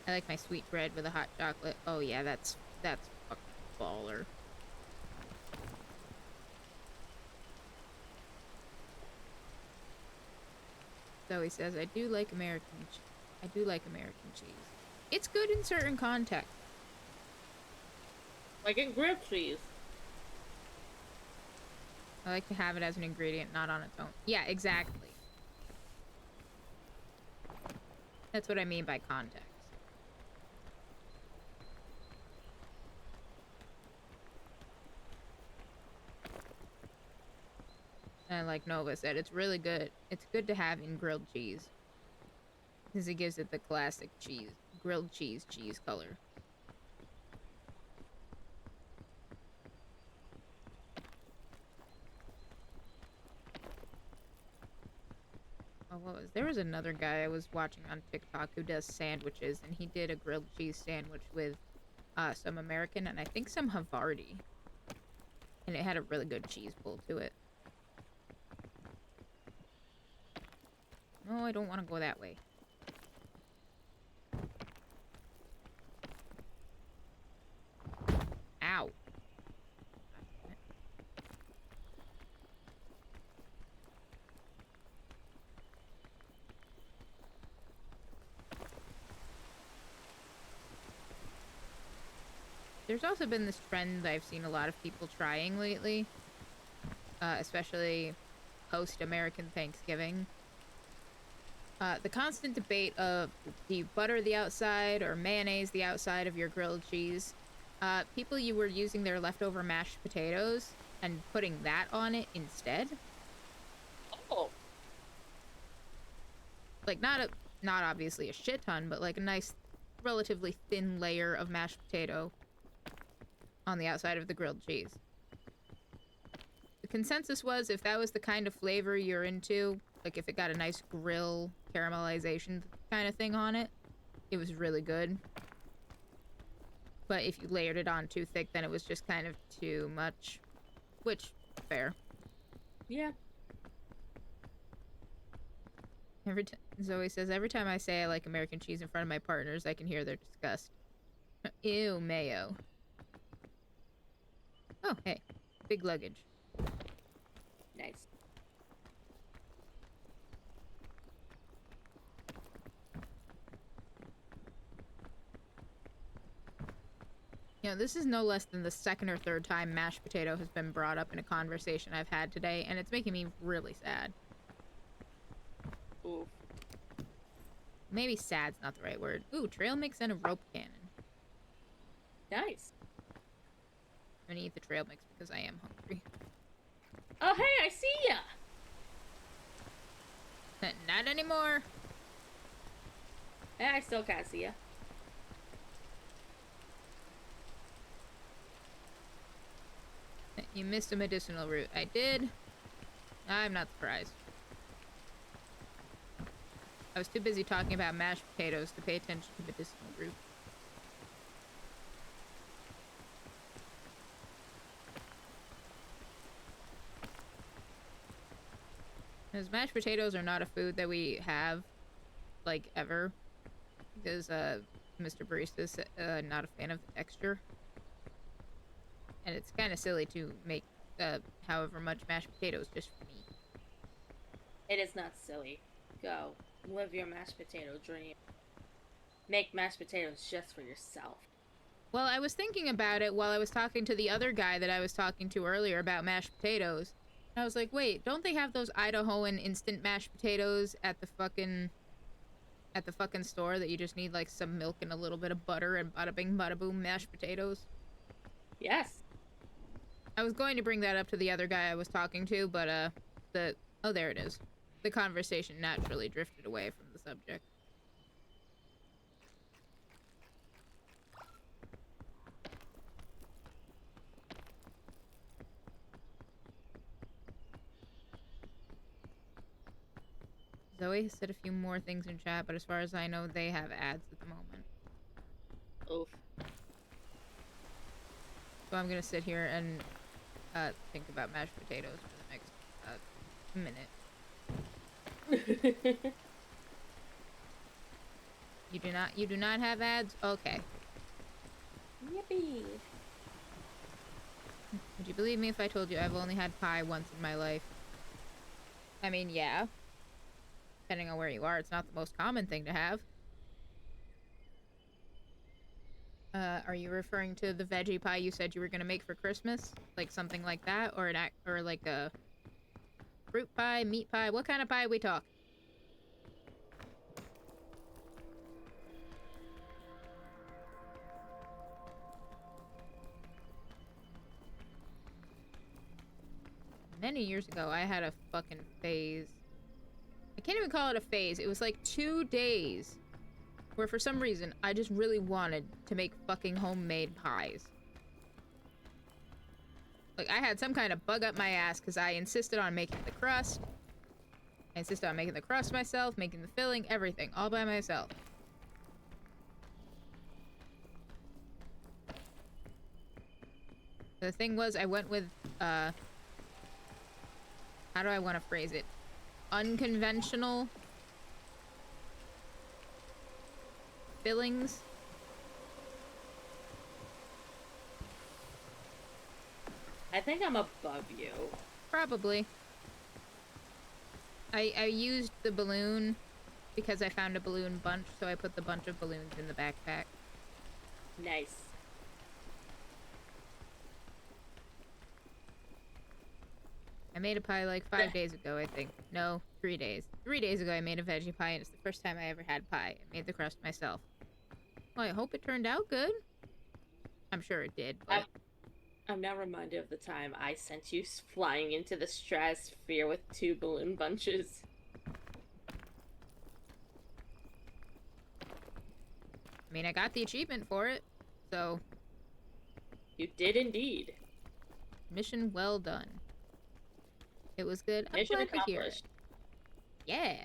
I like my sweet bread with a hot chocolate. Oh yeah, that's fucking baller. Zoe says I do like American cheese. It's good in certain contexts. Like in grilled cheese. I like to have it as an ingredient, not on its own. Yeah, exactly. That's what I mean by context. And like Nova said, it's really good. It's good to have in grilled cheese. Because it gives it the classic cheese, grilled cheese color. Oh, there was another guy I was watching on TikTok who does sandwiches, and he did a grilled cheese sandwich with some American and I think some Havarti. And it had a really good cheese pull to it. No, I don't want to go that way. Ow. There's also been this trend that I've seen a lot of people trying lately, especially post-American Thanksgiving. The constant debate of, do you butter the outside or mayonnaise the outside of your grilled cheese? People were using their leftover mashed potatoes and putting that on it instead. Oh. Like, not obviously a shit ton, but like a nice, relatively thin layer of mashed potato on the outside of the grilled cheese. The consensus was if that was the kind of flavor you're into, like if it got a nice grill caramelization kind of thing on it, it was really good. But if you layered it on too thick, then it was just kind of too much. Which, fair. Yeah. Zoe says, every time I say I like American cheese in front of my partners, I can hear their disgust. Ew, mayo. Oh, hey. Big luggage. Nice. You know, this is no less than the second or third time mashed potato has been brought up in a conversation I've had today, and it's making me really sad. Ooh. Maybe sad's not the right word. Ooh, trail mix and a rope cannon. Nice. I'm gonna eat the trail mix because I am hungry. Oh, hey, I see ya! Not anymore. Hey, I still can't see ya. You missed a medicinal root. I did. I'm not surprised. I was too busy talking about mashed potatoes to pay attention to medicinal root. Because mashed potatoes are not a food that we have, like, ever. Because, Mr. Barista's not a fan of the texture. And it's kind of silly to make, however much mashed potatoes just for me. It is not silly. Go. Live your mashed potato dream. Make mashed potatoes just for yourself. Well, I was thinking about it while I was talking to the other guy that I was talking to earlier about mashed potatoes. And I was like, wait, don't they have those Idahoan instant mashed potatoes at the fucking store that you just need, like, some milk and a little bit of butter and bada bing bada boom mashed potatoes? Yes. I was going to bring that up to the other guy I was talking to, but, oh, there it is. The conversation naturally drifted away from the subject. Zoe has said a few more things in chat, but as far as I know, they have ads at the moment. Oof. So I'm gonna sit here and think about mashed potatoes for the next minute. You do not have ads? Okay. Yippee. Would you believe me if I told you I've only had pie once in my life? I mean, yeah. Depending on where you are, it's not the most common thing to have. Are you referring to the veggie pie you said you were gonna make for Christmas? Like something like that? Or like a fruit pie, meat pie? What kind of pie we talk? Many years ago, I had a fucking phase. I can't even call it a phase. It was like 2 days where for some reason I just really wanted to make fucking homemade pies. Like, I had some kind of bug up my ass because I insisted on making the crust. I insisted on making the crust myself, making the filling, everything, all by myself. The thing was, I went with, how do I want to phrase it? Unconventional fillings. I think I'm above you. Probably. I used the balloon because I found a balloon bunch, so I put the bunch of balloons in the backpack. Nice. I made a pie like 5 days ago, I think. No, 3 days. 3 days ago I made a veggie pie, and it's the first time I ever had pie. I made the crust myself. Well, I hope it turned out good. I'm sure it did, but... I'm now reminded of the time I sent you flying into the stratosphere with 2 balloon bunches. I mean, I got the achievement for it, so... You did indeed. Mission well done. It was good. I'm Mission glad to hear it. accomplished. Yeah.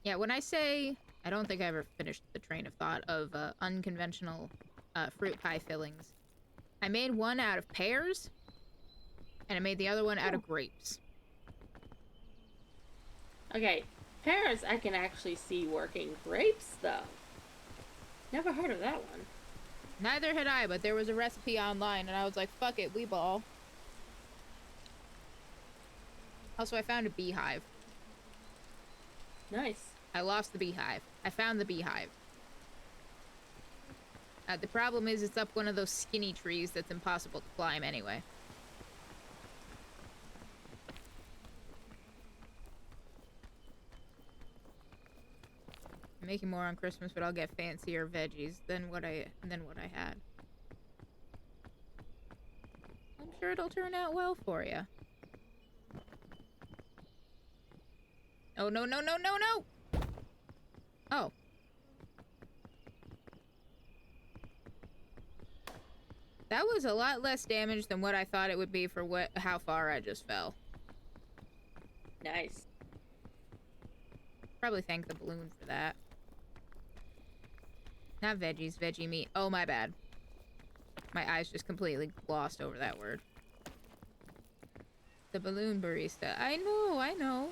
Yeah, when I say... I don't think I ever finished the train of thought of unconventional fruit pie fillings. I made one out of pears, and I made the other one out of grapes. Okay, pears I can actually see working. Grapes, though. Never heard of that one. Neither had I, but there was a recipe online, and I was like, fuck it, we ball. Also, I found a beehive. Nice. I lost the beehive. I found the beehive. The problem is it's up one of those skinny trees that's impossible to climb anyway. making more on Christmas, but I'll get fancier veggies than what I had. I'm sure it'll turn out well for you. Oh, no, no, no, no, no! Oh. That was a lot less damage than what I thought it would be for how far I just fell. Nice. Probably thank the balloon for that. Not veggies, veggie meat. Oh, my bad. My eyes just completely glossed over that word. The balloon barista. I know.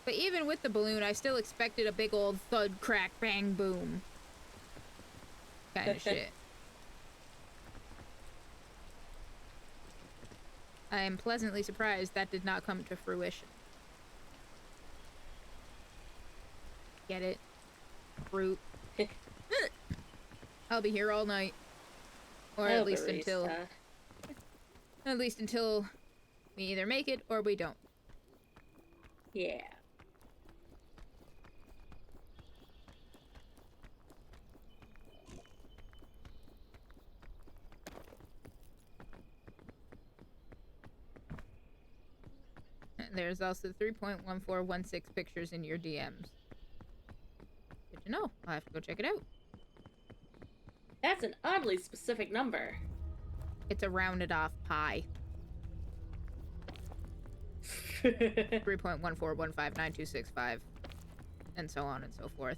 But even with the balloon, I still expected a big old thud, crack, bang, boom. Kind of shit. I am pleasantly surprised that did not come to fruition. Get it? Fruit. I'll be here all night. Or at least until... At least until we either make it or we don't. Yeah. There's also 3.1416 pictures in your DMs. Good to know. I'll have to go check it out. That's an oddly specific number. It's a rounded off pi. 3.14159265 and so on and so forth.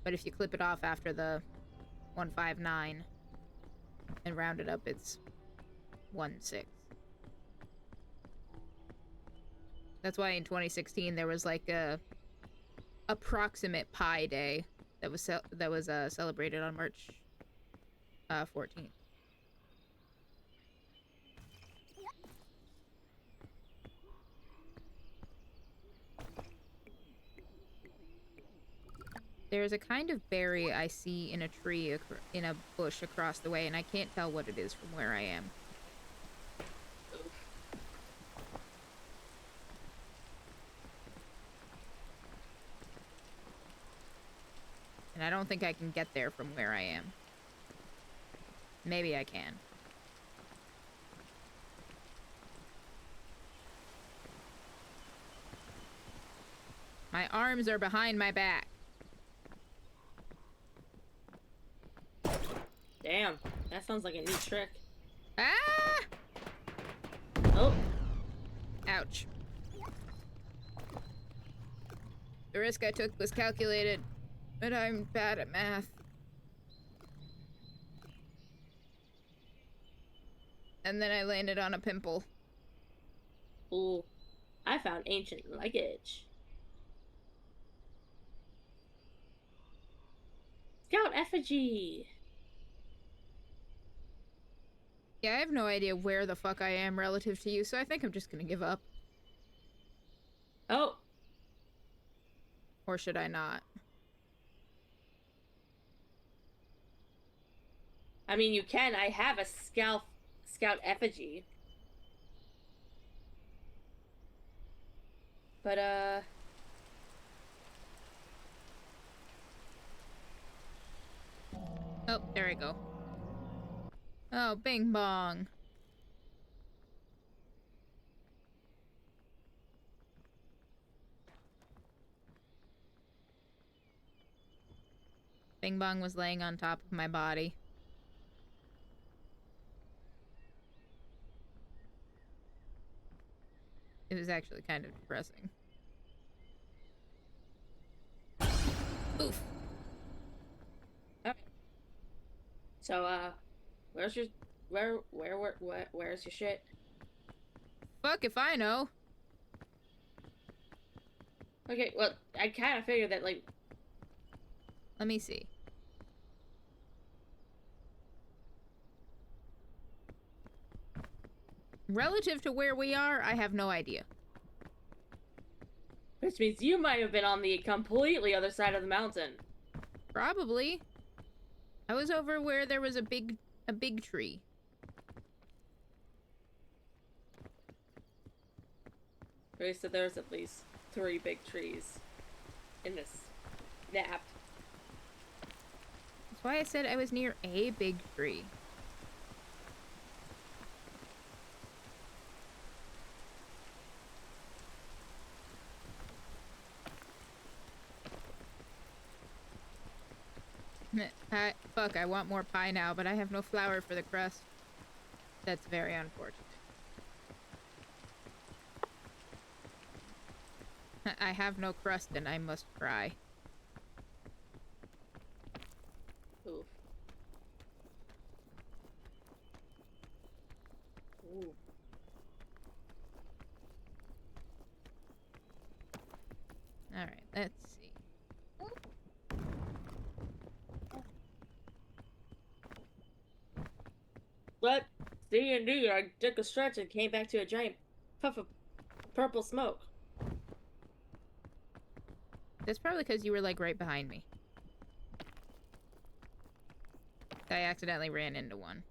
But if you clip it off after the 159 and round it up, it's 16. That's why in 2016 there was like a approximate Pi Day that was celebrated on March 14th. There's a kind of berry I see in a tree in a bush across the way, and I can't tell what it is from where I am. And I don't think I can get there from where I am. Maybe I can. My arms are behind my back. Damn, that sounds like a neat trick. Ah! Oh. Ouch. The risk I took was calculated, but I'm bad at math. And then I landed on a pimple. Ooh, I found ancient luggage. Scout effigy. Yeah, I have no idea where the fuck I am relative to you, so I think I'm just gonna give up. Oh. Or should I not? I mean, you can. I have a scout effigy. But, Oh, there I go. Oh, bing bong. Bing bong was laying on top of my body. It was actually kind of depressing. Oof. okay. So, where's your shit? Fuck if I know. Okay, well, I kind of figured that, like... Let me see. Relative to where we are, I have no idea. Which means you might have been on the completely other side of the mountain. Probably. I was over where there was a big tree. Okay, so there's at least 3 big trees in this napped. That's why I said I was near a big tree. Fuck, I want more pie now, but I have no flour for the crust. That's very unfortunate. I have no crust and I must cry. Oof. Ooh. Alright, let's see. But D&D, I took a stretch and came back to a giant puff of purple smoke. That's probably because you were, like, right behind me. I accidentally ran into one.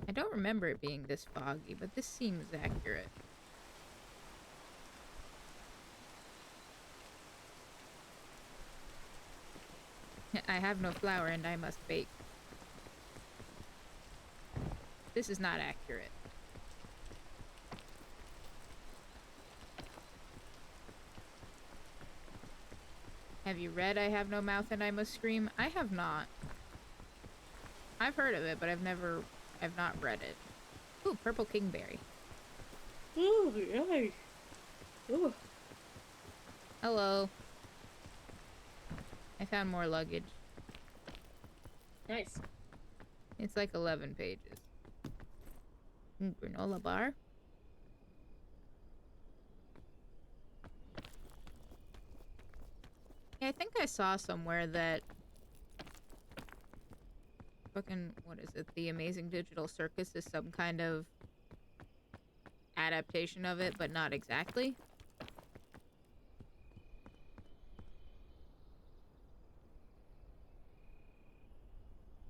I don't remember it being this foggy, but this seems accurate. I have no flour and I must bake. This is not accurate. Have you read I Have No Mouth and I Must Scream? I have not. I've heard of it, but I've not read it. Ooh, purple kingberry. Ooh, nice. Ooh. Hello. I found more luggage. Nice. It's like 11 pages. Granola bar? Yeah, I think I saw somewhere that fucking, what is it? The Amazing Digital Circus is some kind of adaptation of it, but not exactly.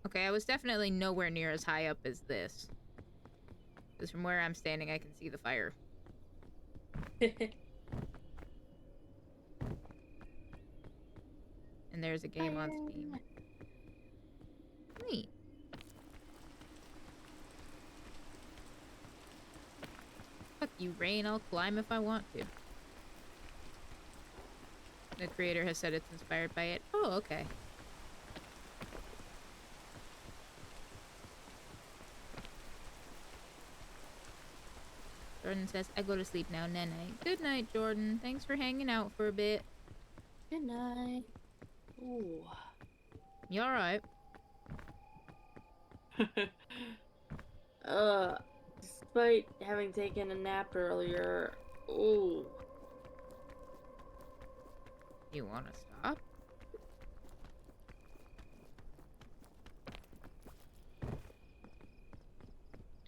Okay, I was definitely nowhere near as high up as this. Because from where I'm standing, I can see the fire. And there's a game on Steam. Neat. Fuck you, Rain. I'll climb if I want to. The creator has said it's inspired by it. Oh, okay. Jordan says, I go to sleep now, night. Good night, Jordan. Thanks for hanging out for a bit. Good night. Ooh. You alright? Despite having taken a nap earlier, ooh. You wanna stop?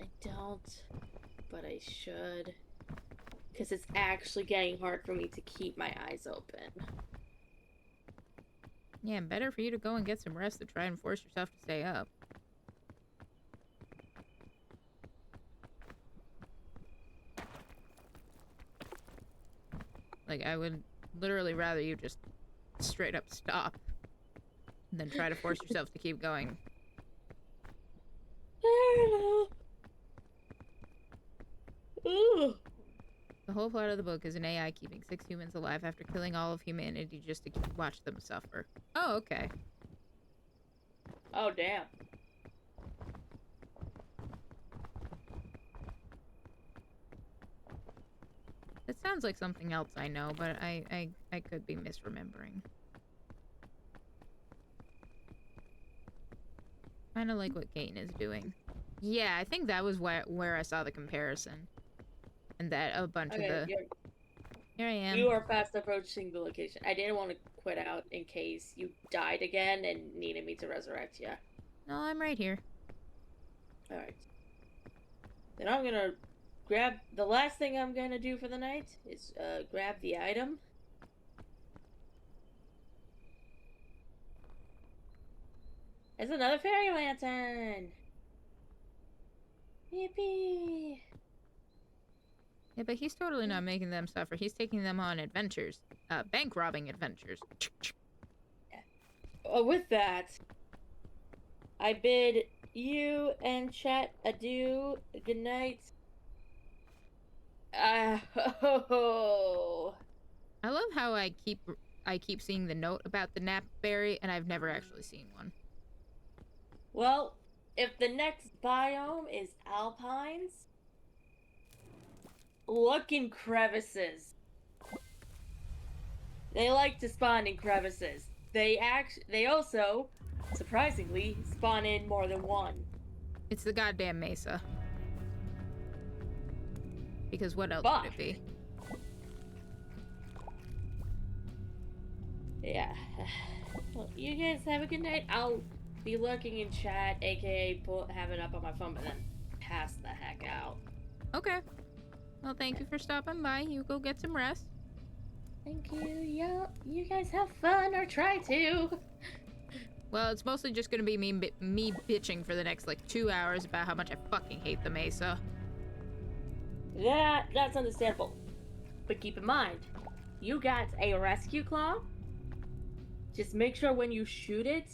I don't, but I should. Because it's actually getting hard for me to keep my eyes open. Yeah, better for you to go and get some rest than try and force yourself to stay up. Like, I would literally rather you just straight up stop than try to force yourself to keep going. Ooh. The whole plot of the book is an AI keeping 6 humans alive after killing all of humanity just to watch them suffer. Oh, okay. Oh, damn. It sounds like something else I know, but I could be misremembering. Kind of like what Kane is doing. Yeah, I think that was where I saw the comparison. And that a bunch of the... Here I am. You are fast approaching the location. I didn't want to quit out in case you died again and needed me to resurrect you. No, I'm right here. Alright. Then I'm gonna grab... The last thing I'm gonna do for the night is grab the item. It's another fairy lantern! Yippee! Yeah, but he's totally not making them suffer. He's taking them on adventures. Bank robbing adventures. With that, I bid you and chat adieu. Good night. Oh. I love how I keep seeing the note about the napberry, and I've never actually seen one. Well, if the next biome is alpines, look in crevices. They like to spawn in crevices. They also, surprisingly, spawn in more than one. It's the goddamn mesa. Because what else Fuck. would it be? Yeah. Well, you guys have a good night. I'll be lurking in chat, aka have it up on my phone, but then pass the heck out. Okay. Well, thank you for stopping by. You go get some rest. Thank you. Yeah, you guys have fun, or try to. Well, it's mostly just gonna be me bitching for the next, like, 2 hours about how much I fucking hate the mesa. That's understandable. But keep in mind, you got a rescue claw. Just make sure when you shoot it,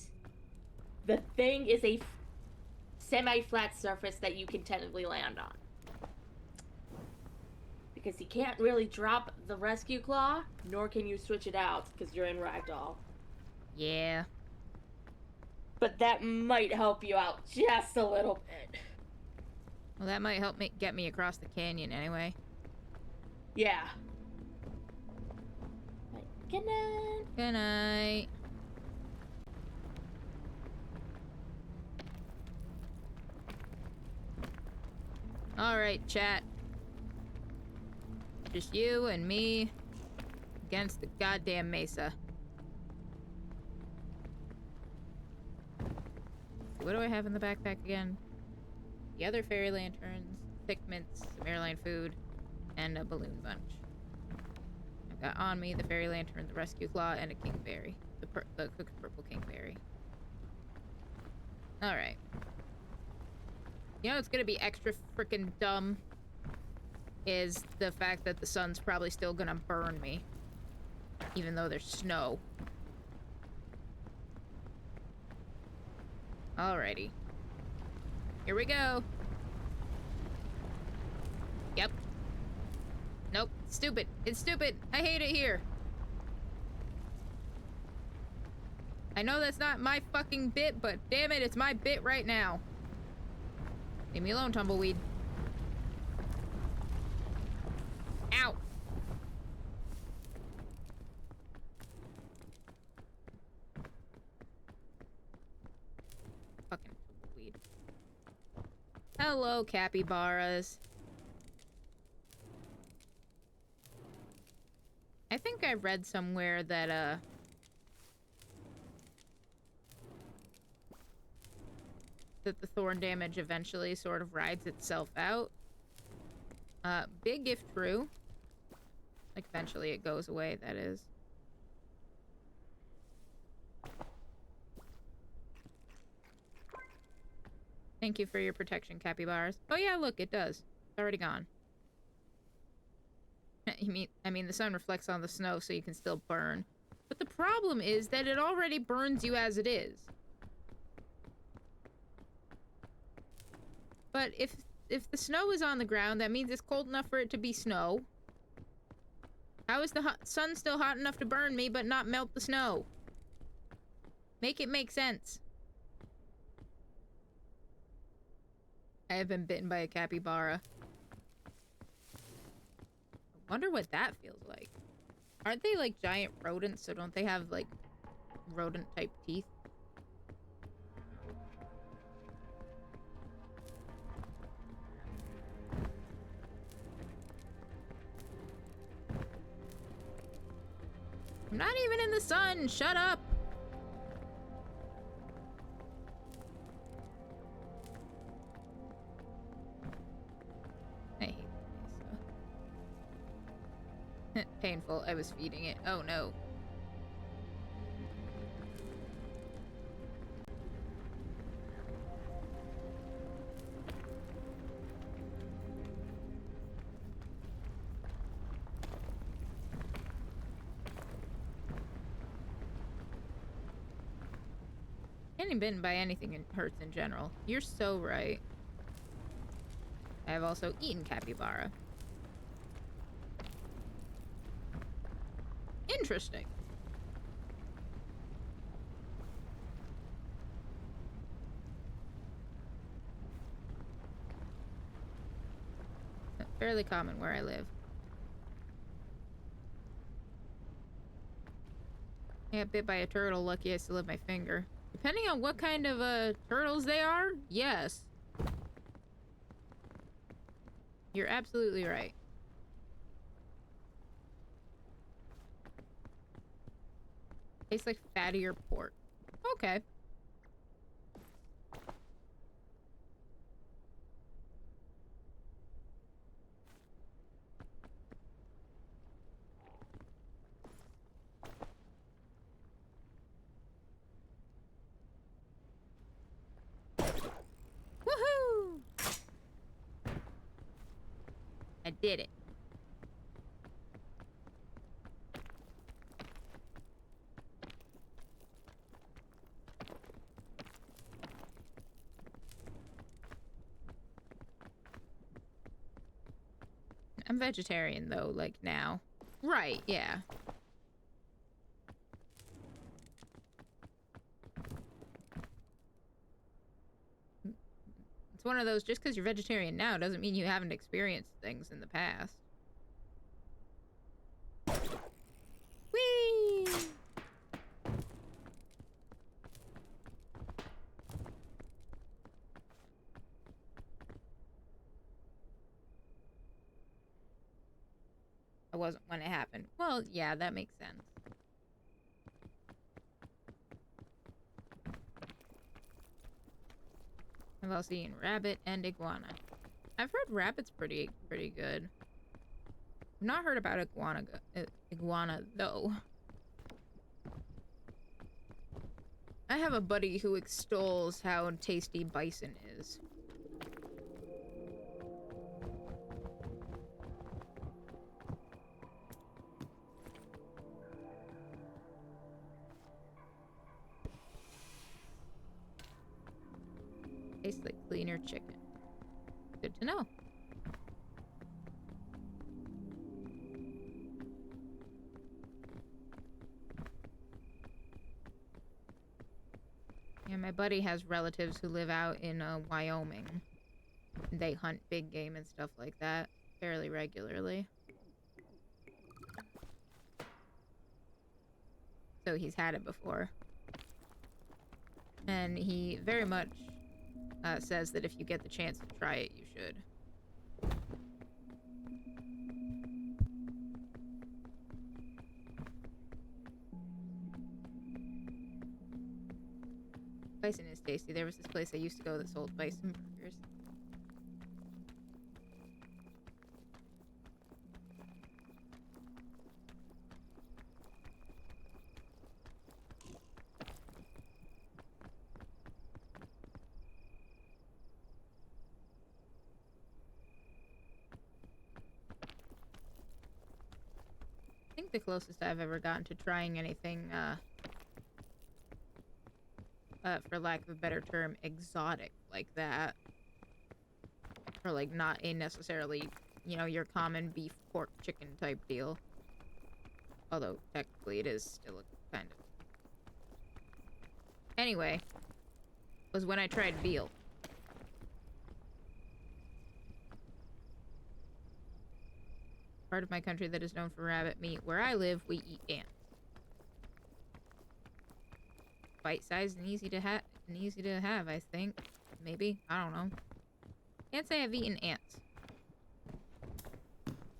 the thing is a semi-flat surface that you can technically land on. Because you can't really drop the rescue claw, nor can you switch it out, because you're in ragdoll. Yeah. But that might help you out just a little bit. Well, that might help me get me across the canyon anyway. Yeah. Right. Good night. Good night. Alright, chat. Just you and me against the goddamn mesa. So what do I have in the backpack again? The other fairy lanterns, thick mints, some airline food, and a balloon bunch. I've got on me the fairy lantern, the rescue claw, and a kingberry. The cooked purple kingberry. Alright. You know, it's gonna be extra freaking dumb is the fact that the sun's probably still gonna burn me. Even though there's snow. Alrighty. Here we go. Yep. Nope. Stupid. It's stupid. I hate it here. I know that's not my fucking bit, but damn it, it's my bit right now. Leave me alone, tumbleweed. Ow. Fucking tumbleweed. Hello, capybaras. I think I read somewhere that, that the thorn damage eventually sort of rides itself out. Big if true. Like, eventually it goes away, that is. Thank you for your protection, capybaras. Oh yeah, look, it does. It's already gone. I mean, the sun reflects on the snow, so you can still burn. But the problem is that it already burns you as it is. But if the snow is on the ground, that means it's cold enough for it to be snow. How is the sun still hot enough to burn me, but not melt the snow? Make it make sense. I have been bitten by a capybara. I wonder what that feels like. Aren't they like giant rodents, so don't they have like rodent-type teeth? I'm not even in the sun! Shut up! I hate this. Painful. I was feeding it. Oh no. Getting bitten by anything hurts in general. You're so right. I have also eaten capybara. Interesting. Fairly common where I live. I got bit by a turtle, lucky I still have my finger. Depending on what kind of turtles they are, yes. You're absolutely right. Tastes like fattier pork. Okay. Woohoo! I did it. I'm vegetarian though, like now. Right, yeah. It's one of those, just because you're vegetarian now doesn't mean you haven't experienced things in the past. Whee! I wasn't when it happened. Well, yeah, that makes sense. I've also eaten rabbit and iguana. I've heard rabbit's pretty good. I've not heard about iguana though. I have a buddy who extols how tasty bison is. Tastes like cleaner chicken. Good to know. Yeah, my buddy has relatives who live out in Wyoming. They hunt big game and stuff like that fairly regularly. So he's had it before. And he very much says that if you get the chance to try it, you should. Bison is tasty. There was this place I used to go that sold bison burgers. I think the closest I've ever gotten to trying anything, for lack of a better term, exotic like that. Or like not a necessarily, you know, your common beef, pork, chicken type deal. Although technically it is still a kind of. Anyway, was when I tried veal. Part of my country that is known for rabbit meat. Where I live, we eat ants. Bite-sized and easy to have, I think. Maybe. I don't know. Can't say I've eaten ants.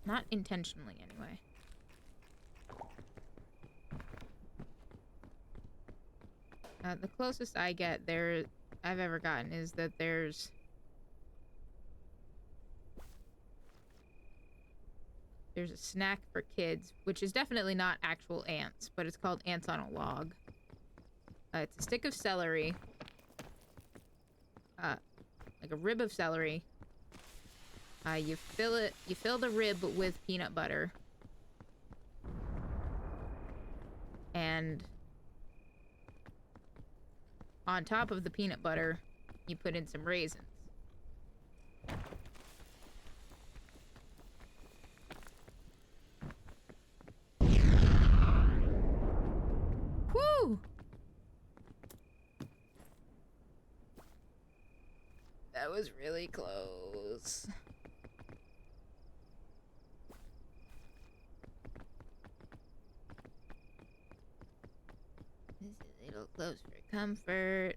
Not intentionally, anyway. The closest I get I've ever gotten is that there's a snack for kids, which is definitely not actual ants, but it's called ants on a log. It's a stick of celery, like a rib of celery. You fill the rib with peanut butter, on top of the peanut butter, you put in some raisins. Woo! That was really close. This is a little close for comfort.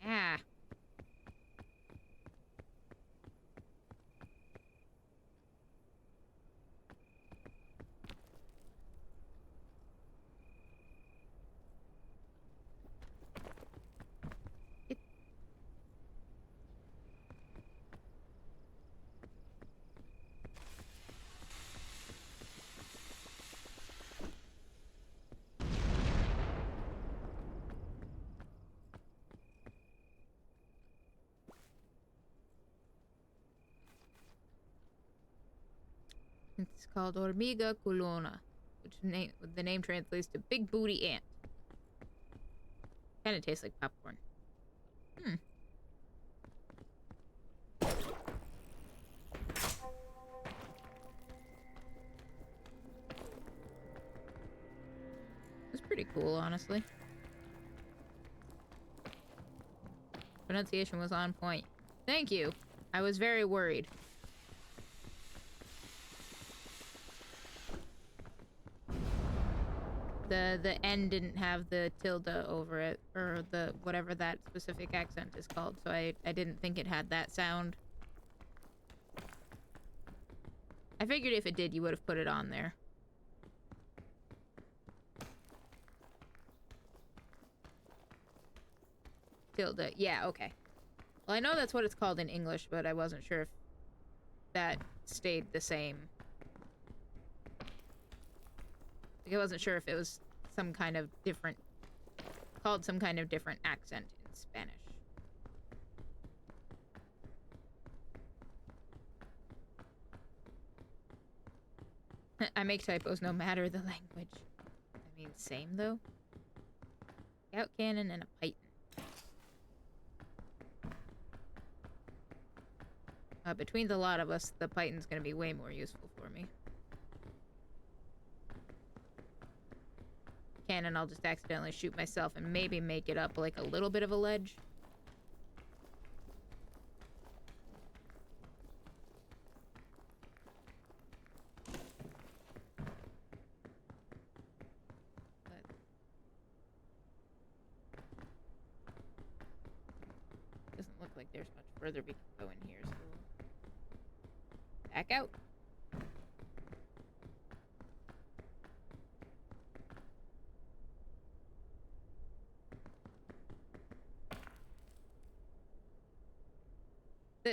Yeah. It's called Hormiga culona, which the name translates to big booty ant. Kind of tastes like popcorn. It's pretty cool, honestly. Pronunciation was on point. Thank you. I was very worried. The N didn't have the tilde over it, or the whatever that specific accent is called, so I didn't think it had that sound. I figured if it did, you would have put it on there. Tilde, yeah, okay. Well, I know that's what it's called in English, but I wasn't sure if that stayed the same. Like, I wasn't sure if it was some kind of different, called some kind of different accent in Spanish. I make typos no matter the language. I mean, same though. Scout cannon and a python. Between the lot of us, the python's gonna be way more useful for me. Cannon, I'll just accidentally shoot myself and maybe make it up like a little bit of a ledge. But doesn't look like there's much further we can go in here, so back out.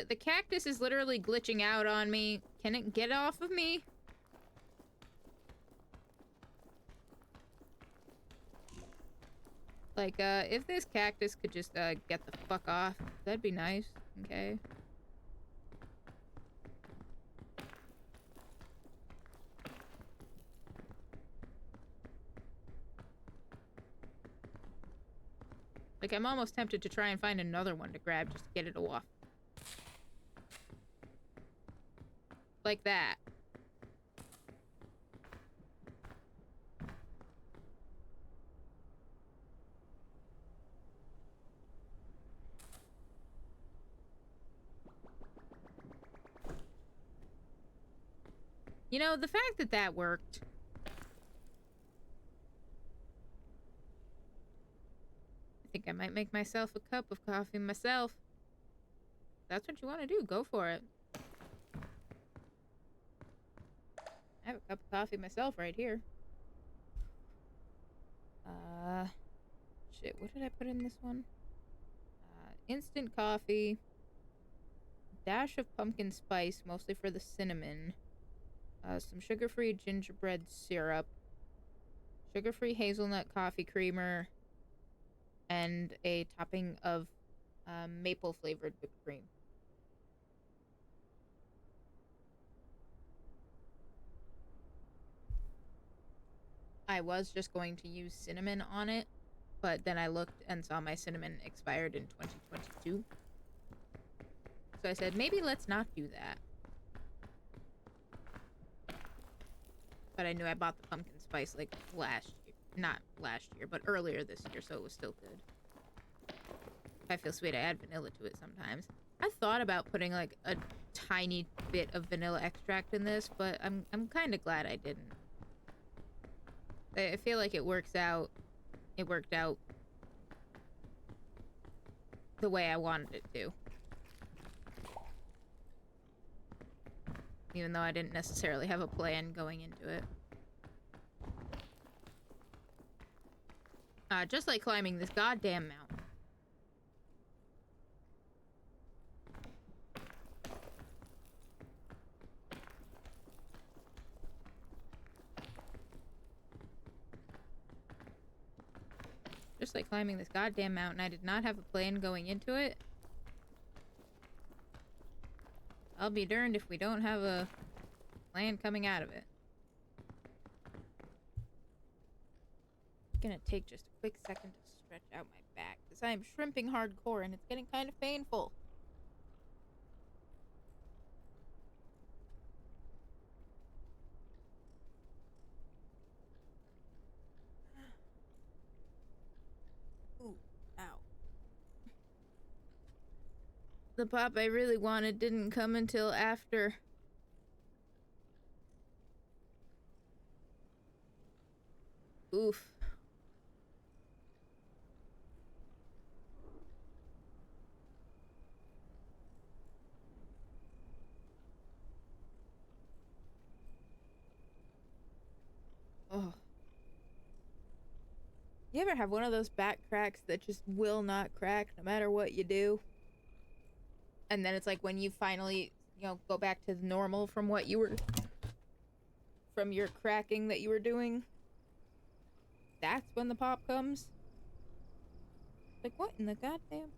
The cactus is literally glitching out on me. Can it get off of me? Like, if this cactus could just, get the fuck off, that'd be nice, okay? Like, I'm almost tempted to try and find another one to grab just to get it off. Like that. You know, the fact that that worked. I think I might make myself a cup of coffee myself. If that's what you want to do, go for it. I have a cup of coffee myself right here. Shit, what did I put in this one? Instant coffee. Dash of pumpkin spice, mostly for the cinnamon. Some sugar-free gingerbread syrup. Sugar-free hazelnut coffee creamer. And a topping of maple-flavored whipped cream. I was just going to use cinnamon on it, but then I looked and saw my cinnamon expired in 2022. So I said, maybe let's not do that. But I knew I bought the pumpkin spice like last year. Not last year, but earlier this year, so it was still good. If I feel sweet, I add vanilla to it sometimes. I thought about putting like a tiny bit of vanilla extract in this, but I'm kind of glad I didn't. I feel like it works out. It worked out the way I wanted it to. Even though I didn't necessarily have a plan going into it. Just like climbing this goddamn mountain. Just like climbing this goddamn mountain, I did not have a plan going into it. I'll be darned if we don't have a plan coming out of it. It's gonna take just a quick second to stretch out my back, because I am shrimping hardcore and it's getting kind of painful. Ooh, ow. The pop I really wanted didn't come until after. Oof. Oh. You ever have one of those back cracks that just will not crack no matter what you do? And then it's like when you finally, go back to the normal from what you were... from your cracking that you were doing? That's when the pop comes? Like, what in the goddamn...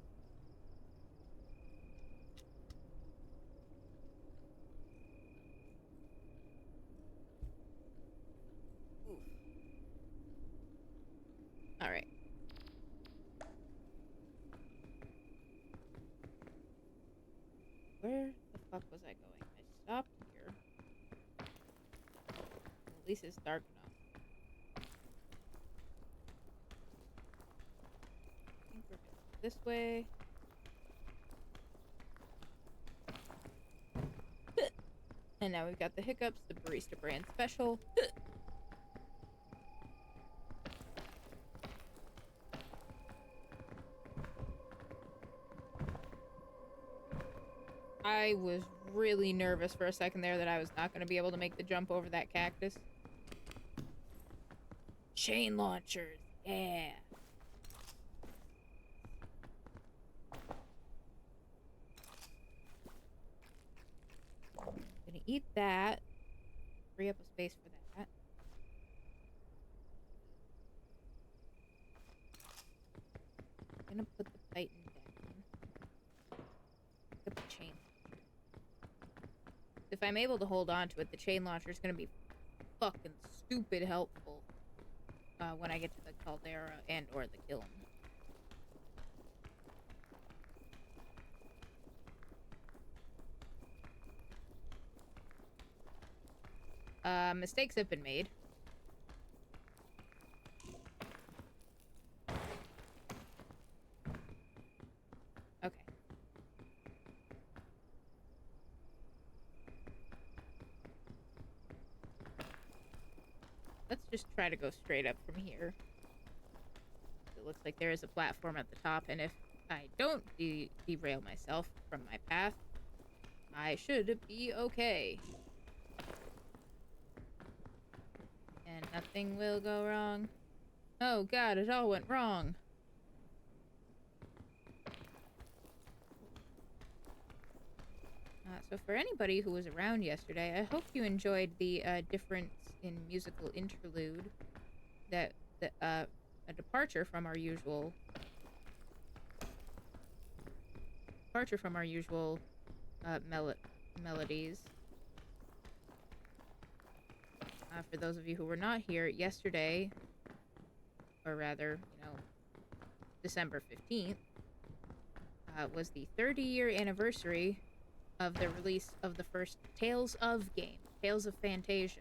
Oof. Alright. Where the fuck was I going? I stopped here. At least it's dark enough. I think we're gonna go this way. And now we've got the hiccups, the barista brand special. I was really nervous for a second there that I was not going to be able to make the jump over that cactus. Chain launchers, yeah. Gonna eat that. Free up a space for that. Gonna put the Titan down. Pick up the chain. If I'm able to hold on to it, the chain launcher is gonna be fucking stupid helpful when I get to the caldera and or the kiln. Mistakes have been made. Okay. Let's just try to go straight up from here. It looks like there is a platform at the top, and if I don't derail myself from my path, I should be okay. And nothing will go wrong. Oh god, it all went wrong. So for anybody who was around yesterday, I hope you enjoyed the difference in musical interlude. That a departure from our usual melodies. For those of you who were not here, yesterday, or rather, December 15th, was the 30-year anniversary of the release of the first Tales of game, Tales of Fantasia.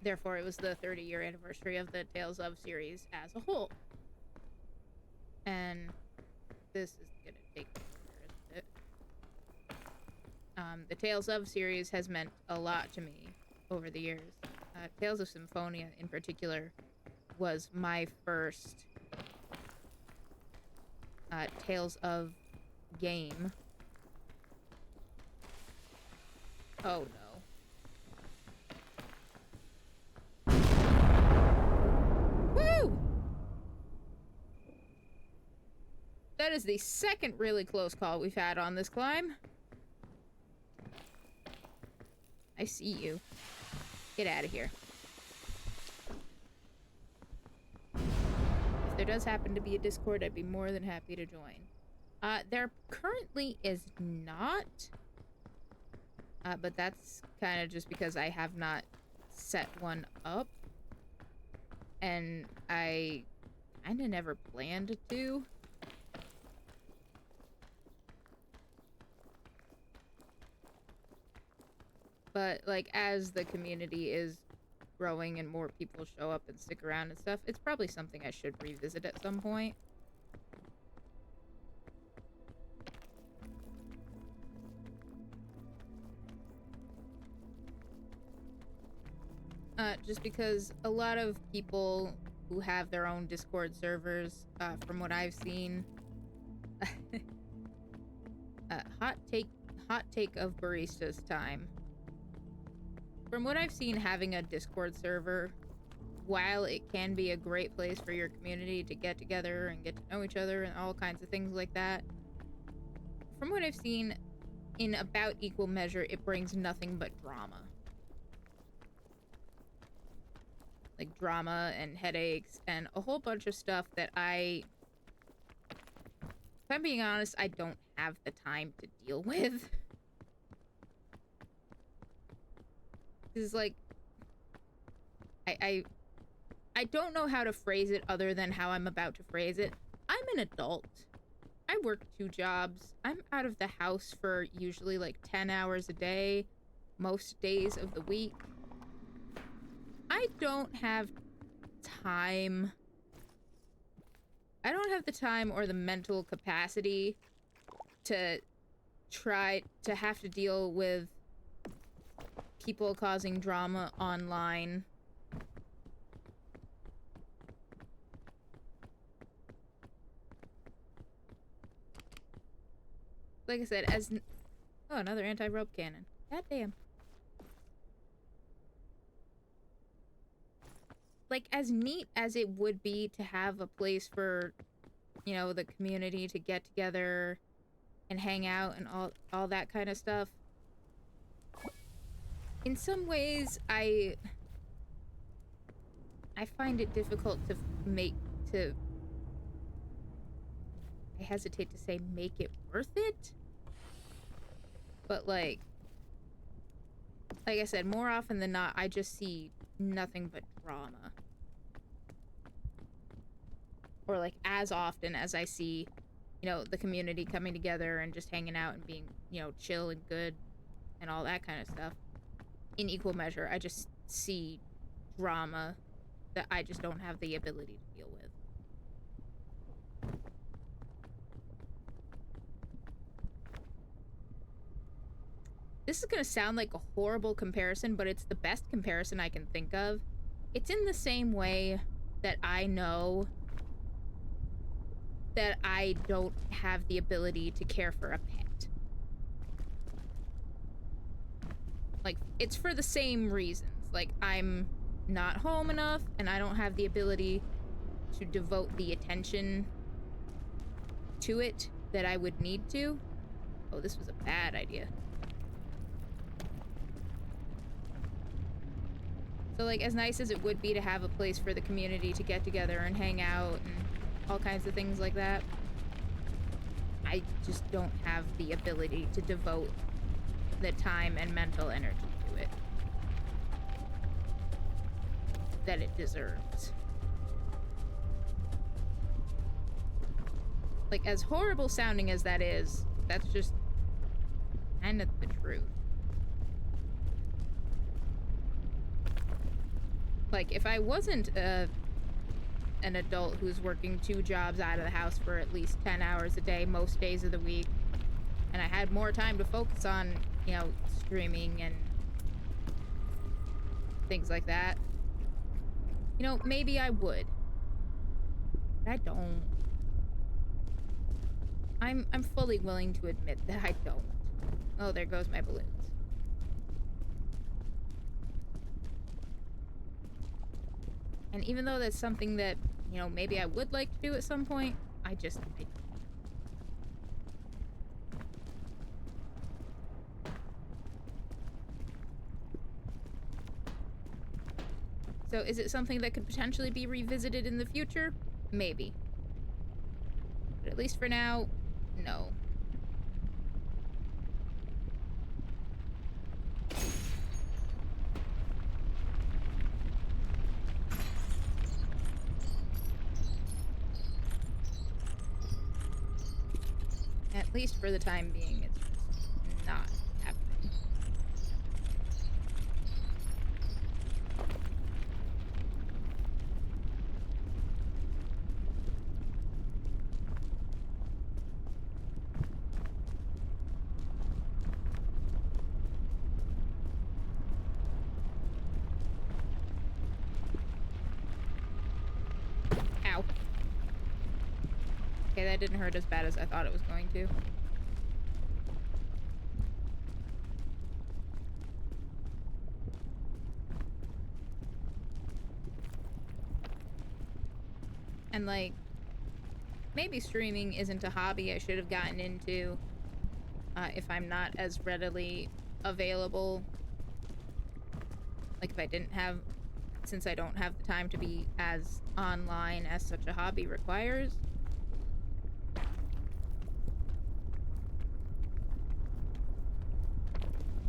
Therefore, it was the 30-year anniversary of the Tales of series as a whole. And this is gonna take longer, isn't it? The Tales of series has meant a lot to me over the years. Tales of Symphonia, in particular, was my first Tales of game. Oh no. Woo! That is the second really close call we've had on this climb. I see you. Get out of here. If there does happen to be a Discord, I'd be more than happy to join. There currently is not. But that's kind of just because I have not set one up. And I kind of never planned to. But, like, as the community is growing and more people show up and stick around and stuff, it's probably something I should revisit at some point. Just because a lot of people who have their own Discord servers, from what I've seen, hot take of baristas time. From what I've seen, having a Discord server, while it can be a great place for your community to get together and get to know each other and all kinds of things like that, from what I've seen, in about equal measure, it brings nothing but drama. Like drama and headaches and a whole bunch of stuff that if I'm being honest, I don't have the time to deal with. Is like, I don't know how to phrase it other than how I'm about to phrase it. I'm an adult. I work 2 jobs. I'm out of the house for usually like 10 hours a day, most days of the week. I don't have time. I don't have the time or the mental capacity to try to have to deal with people causing drama online. Like I said, oh, another anti-rope cannon. God damn. Like, as neat as it would be to have a place for, the community to get together and hang out and all that kind of stuff, in some ways, I find it difficult to I hesitate to say make it worth it, but like I said, more often than not, I just see nothing but drama. Or like, as often as I see, the community coming together and just hanging out and being, chill and good and all that kind of stuff, in equal measure, I just see drama that I just don't have the ability to deal with. This is gonna sound like a horrible comparison, but it's the best comparison I can think of. It's in the same way that I know that I don't have the ability to care for a pet. Like, it's for the same reasons. Like, I'm not home enough, and I don't have the ability to devote the attention to it that I would need to. Oh, this was a bad idea. So, like, as nice as it would be to have a place for the community to get together and hang out and all kinds of things like that, I just don't have the ability to devote the time and mental energy to it. that it deserves. Like, as horrible sounding as that is, that's just kind of the truth. Like, if I wasn't an adult who's working 2 jobs out of the house for at least 10 hours a day most days of the week, and I had more time to focus on, you know, streaming and things like that, you know, maybe I would. But I don't. I'm fully willing to admit that I don't. Oh, there goes my balloons. And even though that's something that, you know, maybe I would like to do at some point, I don't. So is it something that could potentially be revisited in the future? Maybe. But at least for now, no. At least for the time being, it's just not happening. Ow. Okay, that didn't hurt as bad as I thought it was going to. And like, maybe streaming isn't a hobby I should have gotten into if I'm not as readily available. Like if I didn't have, since I don't have the time to be as online as such a hobby requires.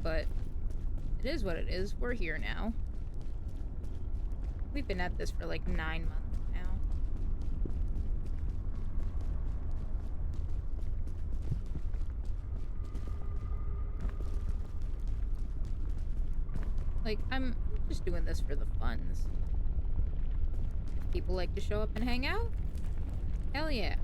But it is what it is. We're here now. We've been at this for like 9 months now. Like, I'm just doing this for the funs. If people like to show up and hang out, hell yeah.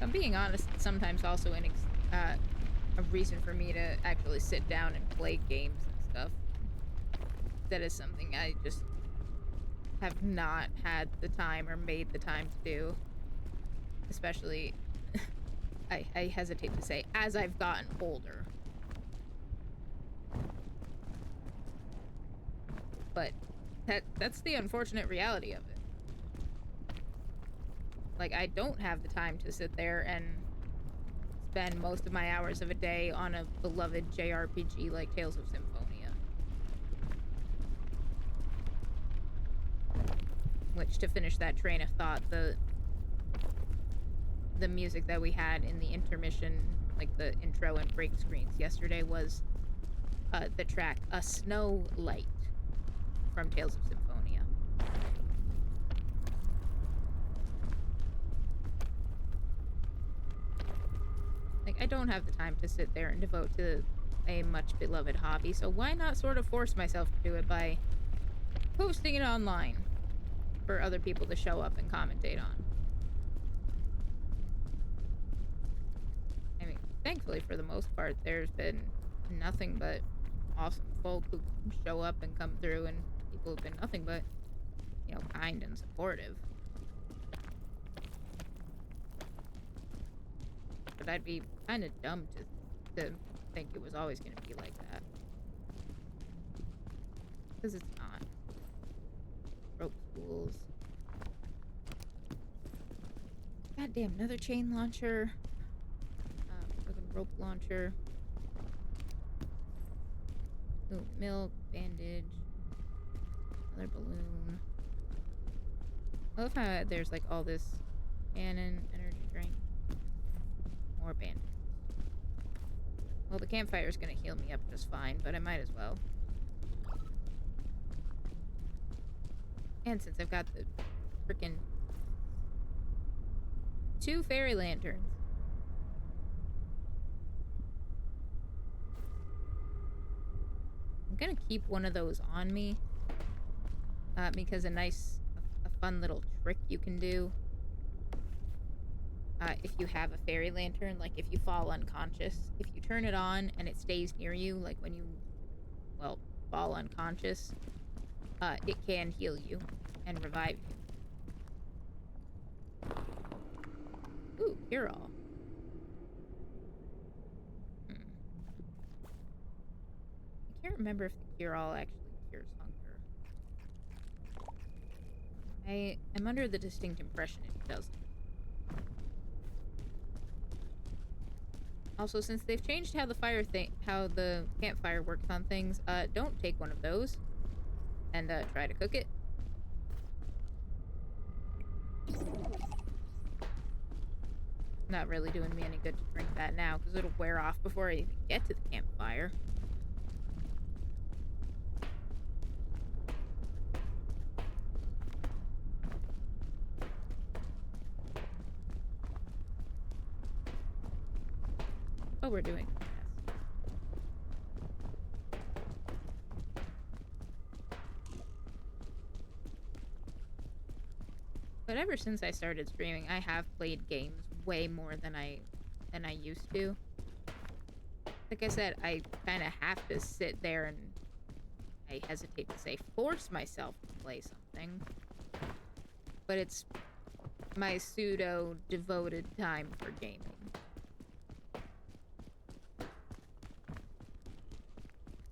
I'm being honest, it's sometimes also a reason for me to actually sit down and play games and stuff. That is something I just have not had the time or made the time to do. Especially, I hesitate to say, as I've gotten older. But that's the unfortunate reality of it. Like, I don't have the time to sit there and spend most of my hours of a day on a beloved JRPG like Tales of Symphonia. Which, to finish that train of thought, the music that we had in the intermission, like the intro and break screens yesterday, was the track A Snow Light from Tales of Symphonia. Like, I don't have the time to sit there and devote to a much beloved hobby, so why not sort of force myself to do it by posting it online for other people to show up and commentate on? I mean, thankfully for the most part, there's been nothing but awesome folk who show up and come through, and people who've been nothing but, you know, kind and supportive. But I'd be kind of dumb to think it was always going to be like that. Because it's not. Rope schools. Goddamn, another chain launcher. Fucking rope launcher. Ooh, milk, bandage. Another balloon. I love how there's like all this cannon, energy drink. More bandages. Well, the campfire's gonna heal me up just fine, but I might as well. And since I've got the frickin' 2 fairy lanterns. I'm gonna keep one of those on me. Because a fun little trick you can do. If you have a fairy lantern, like if you fall unconscious, if you turn it on and it stays near you, like when you, well, fall unconscious, it can heal you and revive you. Ooh, cure-all. I can't remember if the cure-all actually cures hunger. I am under the distinct impression it doesn't. Also, since they've changed how how the campfire works on things, don't take one of those and try to cook it. Not really doing me any good to drink that now because it'll wear off before I even get to the campfire. Oh, we're doing this. But ever since I started streaming, I have played games way more than I used to. Like I said, I kind of have to sit there and, I hesitate to say, force myself to play something. But it's my pseudo-devoted time for gaming.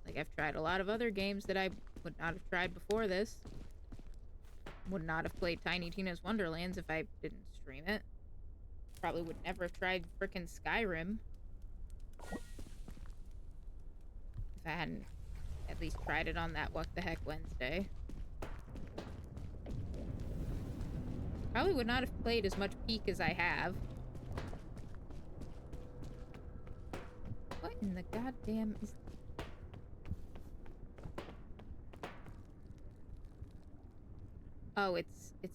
Like, I've tried a lot of other games that I would not have tried before this. Would not have played Tiny Tina's Wonderlands if I didn't stream it. Probably would never have tried frickin' Skyrim if I hadn't at least tried it on that What the Heck Wednesday. Probably would not have played as much Peak as I have. What in the goddamn is... Oh, it's a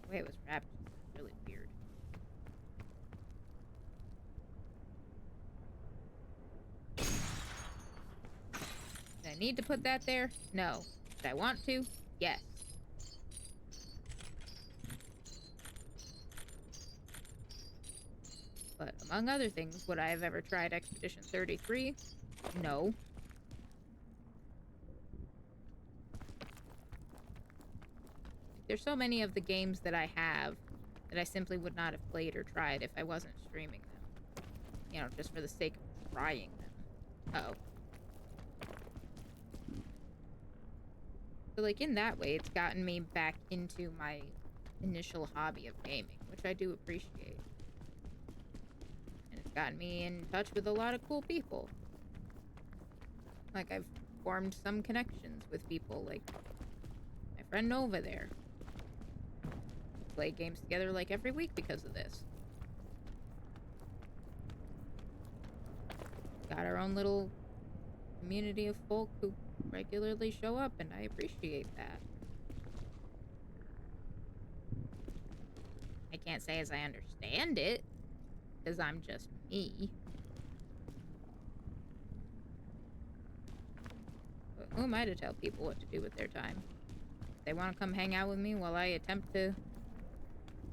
the way it was wrapped was really weird. Did I need to put that there? No. Did I want to? Yes. But among other things, would I have ever tried Expedition 33? No. There's so many of the games that I have that I simply would not have played or tried if I wasn't streaming them. You know, just for the sake of trying them. Uh-oh. So, like, in that way, it's gotten me back into my initial hobby of gaming, which I do appreciate. And it's gotten me in touch with a lot of cool people. Like, I've formed some connections with people, like my friend Nova there. We play games together, like, every week because of this. Got our own little community of folk who regularly show up, and I appreciate that. I can't say as I understand it, because I'm just me. But who am I to tell people what to do with their time? If they want to come hang out with me while I attempt to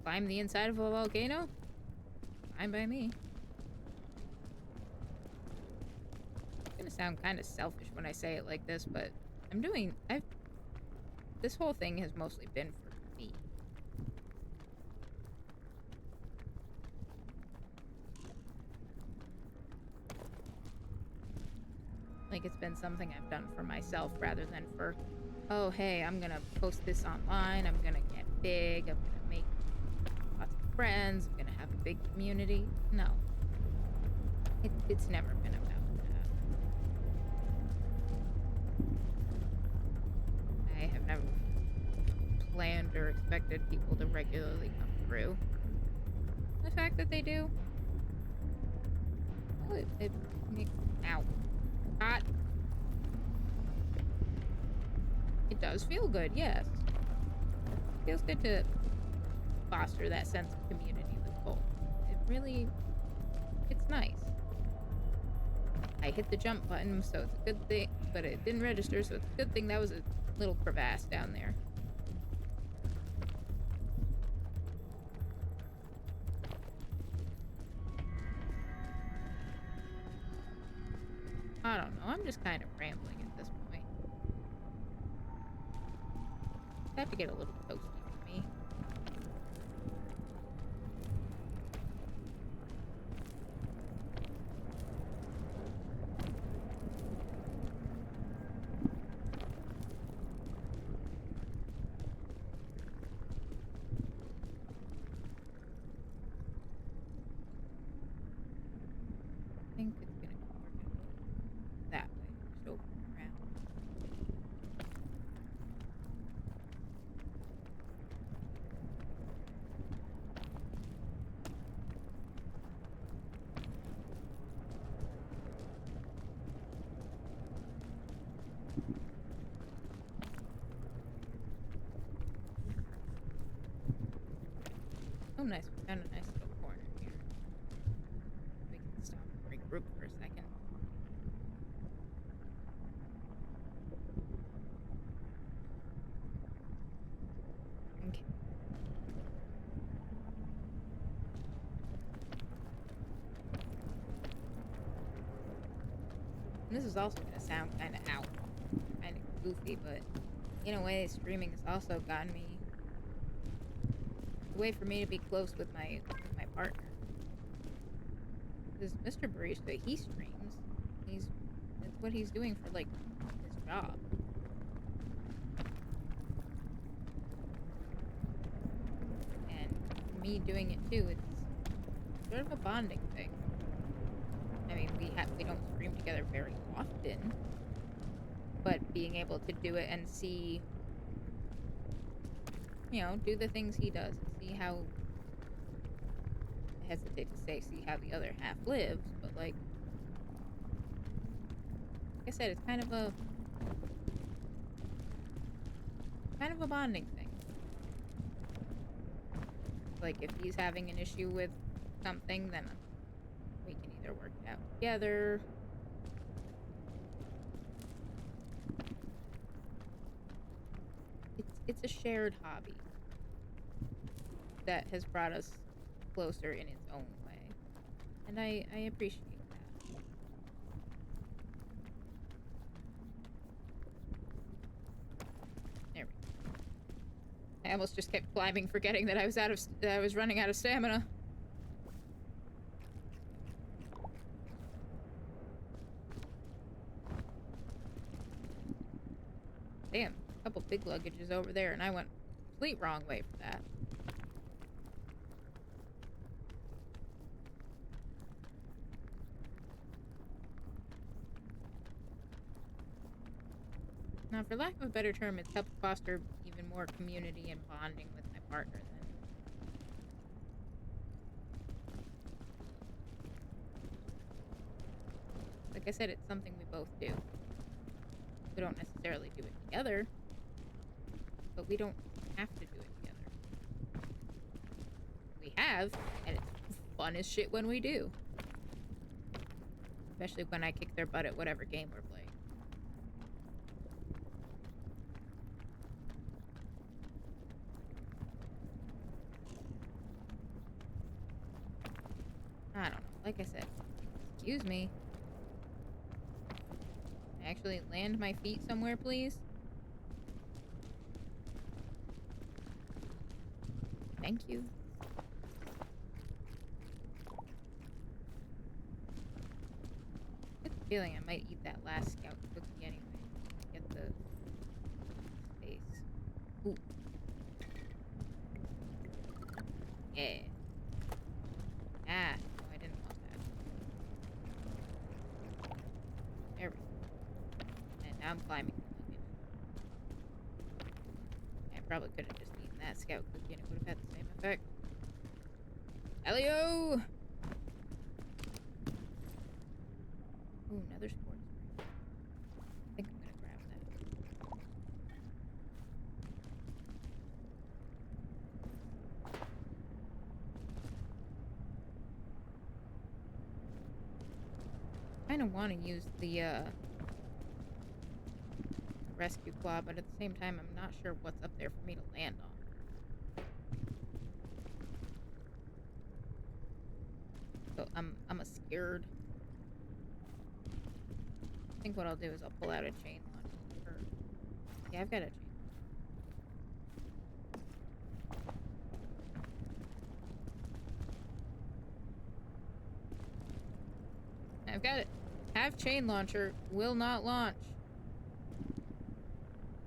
climb the inside of a volcano? Fine by me. It's gonna sound kind of selfish when I say it like this, but this whole thing has mostly been for me. Like, it's been something I've done for myself rather than for, oh, hey, I'm gonna post this online, I'm gonna get big, I'm gonna make lots of friends, I'm gonna have a big community. No. It's never been about that. I have never planned or expected people to regularly come through. The fact that they do, well, it makes ow hot. It does feel good, yes. It feels good to foster that sense of community with both. It really, it's nice. I hit the jump button, so it's a good thing, but it didn't register, so it's a good thing that was a little crevasse down there. I don't know, I'm just kind of rambling at this point. I have to get a little toasty for me. I think it's gonna go that way, just over and around. Oh, nice. We found a nice little corner here. We can stop and regroup for a second. Okay. And this is also going to sound kind of out, kind of goofy, but in a way, streaming has also gotten me a way for me to be close with my partner. Because Mr. Barista, he streams. That's what he's doing for, like, his job. And me doing it too, it's sort of a bonding thing. I mean, we don't stream together very often, but being able to do it and see, you know, do the things he does, see how, I hesitate to say see how the other half lives, but like I said, it's kind of a bonding thing. Like, if he's having an issue with something, then we can either work it out together. It's a shared hobby that has brought us closer in its own way, and I appreciate that. There we go. I almost just kept climbing, forgetting that I was running out of stamina. Damn, a couple big luggages over there, and I went complete wrong way for that. Now, for lack of a better term, it's helped foster even more community and bonding with my partner then. Like I said, it's something we both do. We don't necessarily do it together, but we don't have to do it together. We have, and it's fun as shit when we do. Especially when I kick their butt at whatever game we're playing. I don't know. Like I said, excuse me. Actually land my feet somewhere, please. Thank you. I get the feeling I might eat that last scout cookie anyway. Get the space. Ooh. Yeah. Ah. There we go. And now I'm climbing the luggage. I probably could have just eaten that scout cookie and it would have had the same effect. Elio! Ooh, another sports drink. I think I'm gonna grab that. I kinda wanna use the rescue claw, but at the same time I'm not sure what's up there for me to land on. So I'm a scared. I think what I'll do is I'll pull out a chain launcher. Yeah, I've got a chain. I've got it. Have chain launcher, will not launch.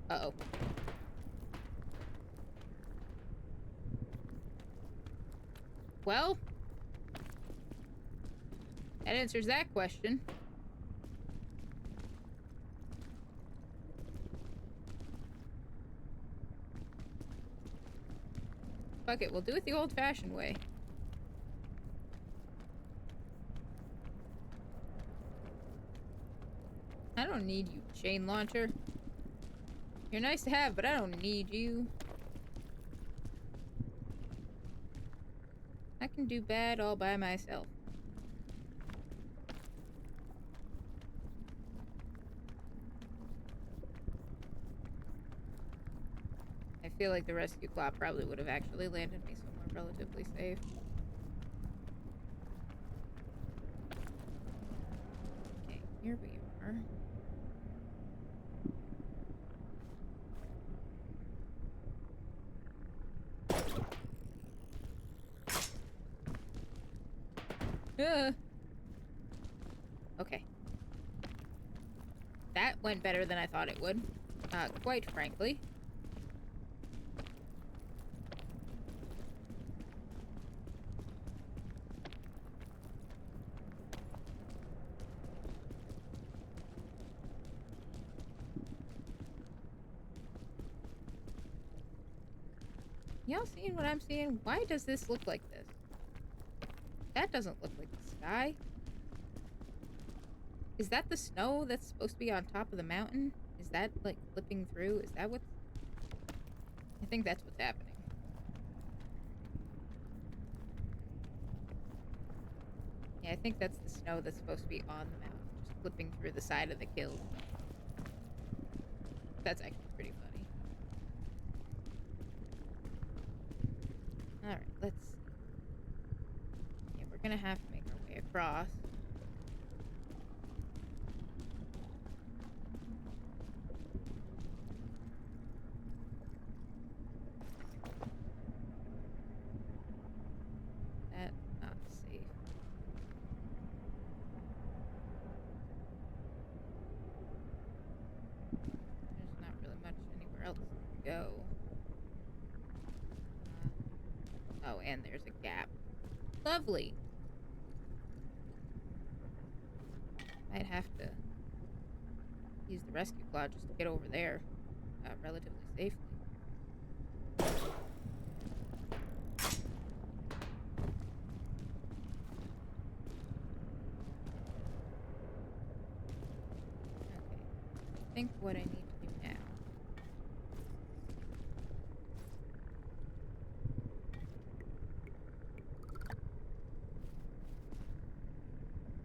Uh-oh. Well, that answers that question. Fuck it, we'll do it the old-fashioned way. I don't need you, chain launcher. You're nice to have, but I don't need you. I can do bad all by myself. I feel like the rescue claw probably would have actually landed me somewhere relatively safe. Okay, here we are. Okay. That went better than I thought it would. Quite frankly. Y'all seeing what I'm seeing? Why does this look like this? That doesn't look like the sky. Is that the snow that's supposed to be on top of the mountain? Is that, like, flipping through? Is that what... I think that's what's happening. Yeah, I think that's the snow that's supposed to be on the mountain. Just flipping through the side of the kill. That's actually pretty funny. Alright, let's see. Yeah, we're gonna have to make our way across. That's not safe. There's not really much anywhere else to go. Oh, and there's a gap. Lovely. Might have to use the rescue claw just to get over there relatively safely. Okay. I think what I need to do now.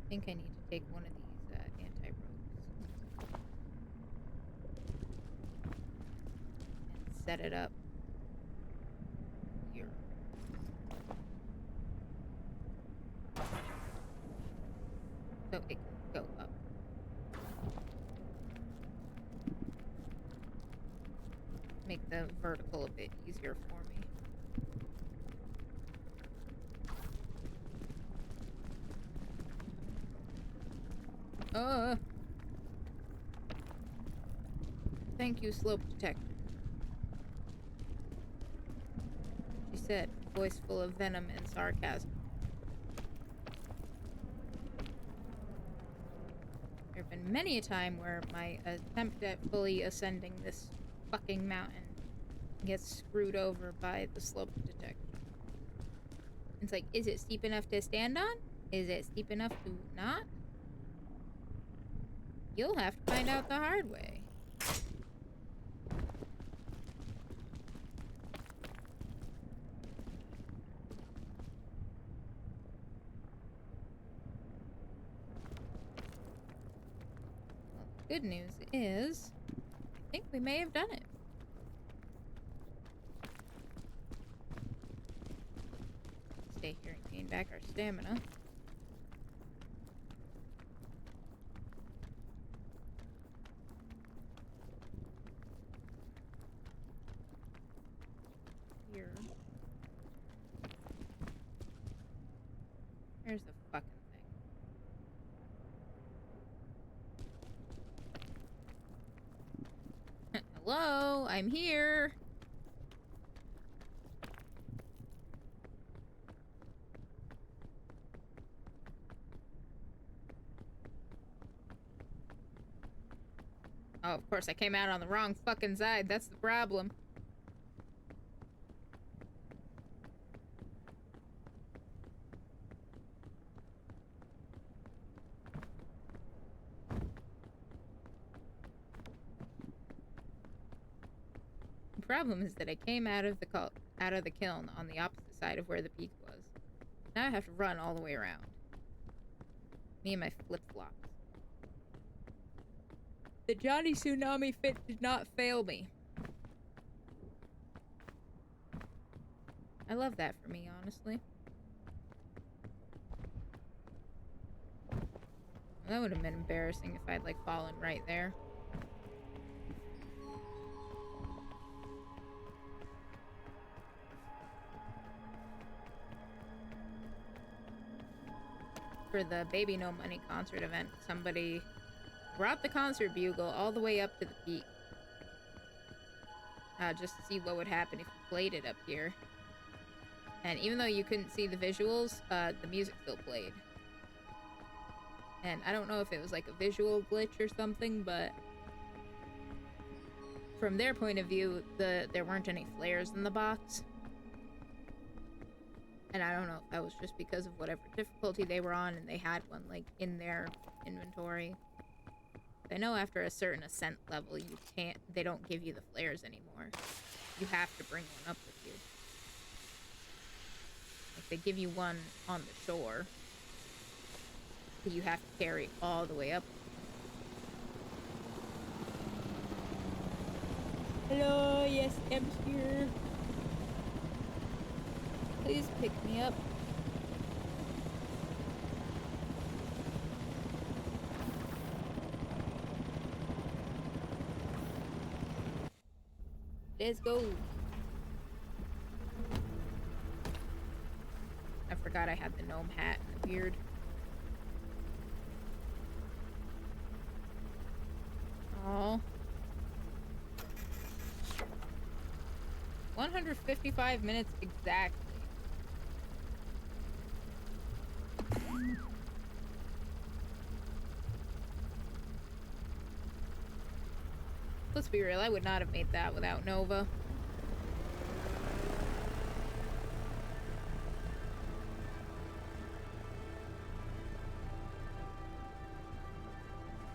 I think I need to take one of these anti-ropes and set it up here. So it can go up. Make the vertical a bit easier for me. Thank you, slope detector. She said, voice full of venom and sarcasm. There have been many a time where my attempt at fully ascending this fucking mountain gets screwed over by the slope detector. It's like, is it steep enough to stand on? Is it steep enough to not? You'll have to find out the hard way. Well, the good news is, I think we may have done it. Stay here and gain back our stamina. Here. There's the fucking thing. Hello, I'm here. Oh, of course, I came out on the wrong fucking side. That's the problem. The problem is that I came out of the kiln on the opposite side of where the peak was. Now I have to run all the way around. Me and my flip-flops. The Johnny Tsunami fit did not fail me. I love that for me, honestly. That would have been embarrassing if I'd, like, fallen right there. For the Baby No Money concert event, somebody brought the concert bugle all the way up to the peak. Just to see what would happen if you played it up here. And even though you couldn't see the visuals, the music still played. And I don't know if it was like a visual glitch or something, but from their point of view, there weren't any flares in the box. And I don't know if that was just because of whatever difficulty they were on and they had one, like, in their inventory. I know after a certain ascent level, they don't give you the flares anymore. You have to bring one up with you. Like, they give you one on the shore, but you have to carry all the way up. Hello, yes, I'm here. Please pick me up. Let's go. I forgot I had the gnome hat and the beard. Oh. 155 minutes exactly. Let's be real, I would not have made that without Nova.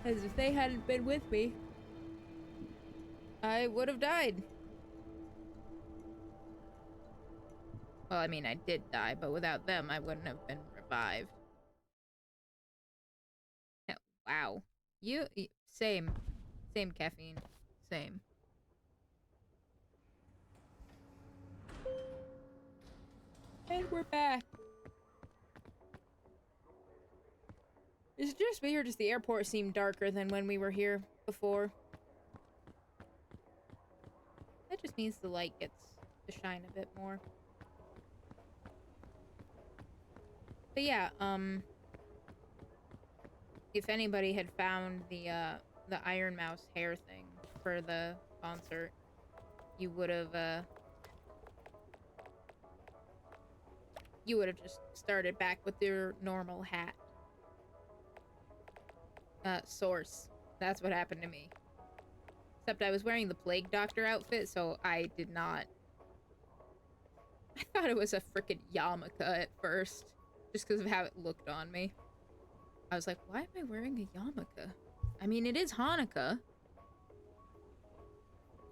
As if they hadn't been with me, I would have died. Well, I mean, I did die, but without them, I wouldn't have been revived. Yeah, wow. Same caffeine. Same. And we're back. Is it just me or does the airport seem darker than when we were here before? That just means the light gets to shine a bit more. But yeah, if anybody had found the Iron Mouse hair thing for the concert, you would have just started back with your normal hat. Source. That's what happened to me. Except I was wearing the Plague Doctor outfit, so I did not... I thought it was a frickin' yarmulke at first. Just because of how it looked on me. I was like, why am I wearing a yarmulke? I mean, it is Hanukkah.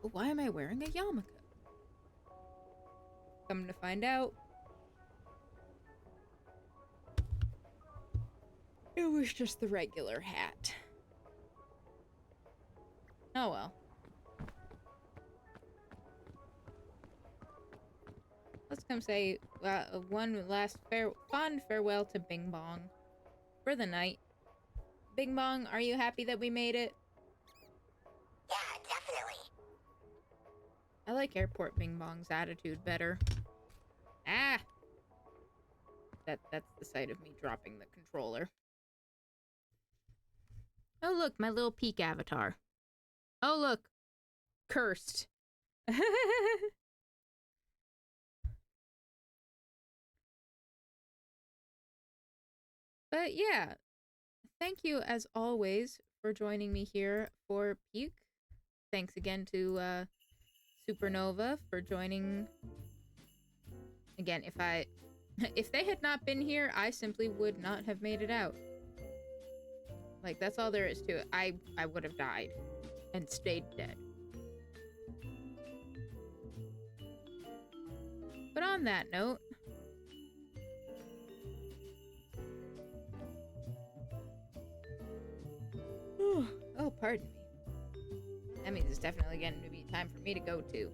But why am I wearing a yarmulke? Coming to find out, it was just the regular hat. Oh well. Let's come say one last fond farewell to Bing Bong for the night. Bing Bong, are you happy that we made it? Yeah, definitely. I like Airport Bing Bong's attitude better. Ah! That's the sight of me dropping the controller. Oh look, my little peak avatar. Oh look! Cursed. But yeah, thank you as always for joining me here for Puke. Thanks again to Supernova for joining. Again, if they had not been here, I simply would not have made it out. Like, that's all there is to it. I would have died and stayed dead. But on that note, oh, pardon me. That means it's definitely going to be time for me to go too.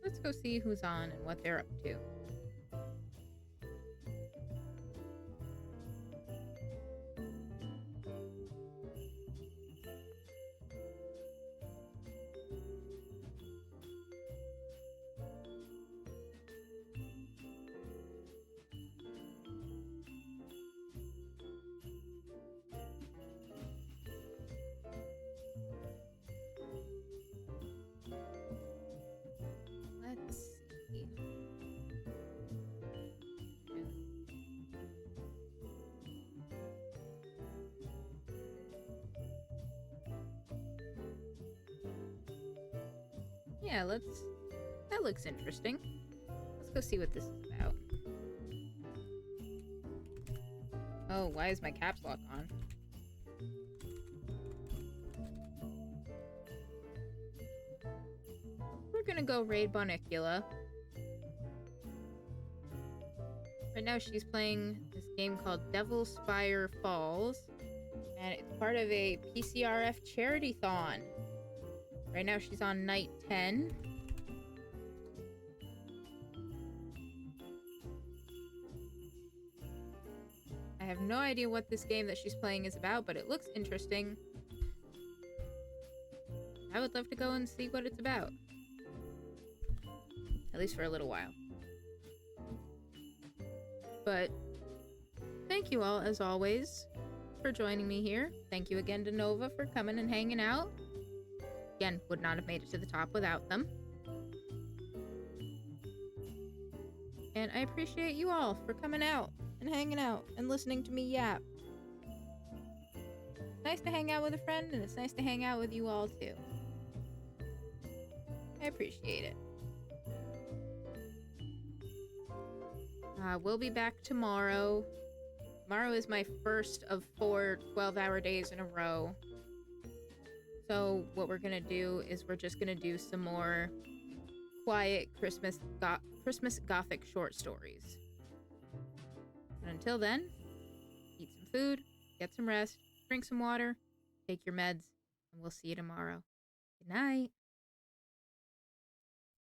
Let's go see who's on and what they're up to. Let's see. Yeah, that looks interesting. Let's go see what this is about. Oh, why is my caps lock on? We're gonna go raid Bonicula. Right now she's playing this game called Devil Spire Falls. And it's part of a PCRF charity-thon. Right now she's on night 10. I have no idea what this game that she's playing is about, but it looks interesting. I would love to go and see what it's about. At least for a little while. But thank you all, as always, for joining me here. Thank you again to Nova for coming and hanging out. Again, would not have made it to the top without them. And I appreciate you all for coming out and hanging out and listening to me yap. It's nice to hang out with a friend, and it's nice to hang out with you all too. I appreciate it. We'll be back tomorrow. Tomorrow is my first of 4 12-hour days in a row. So what we're gonna do is we're just gonna do some more quiet Christmas Gothic short stories. And until then, eat some food, get some rest, drink some water, take your meds, and we'll see you tomorrow. Good night.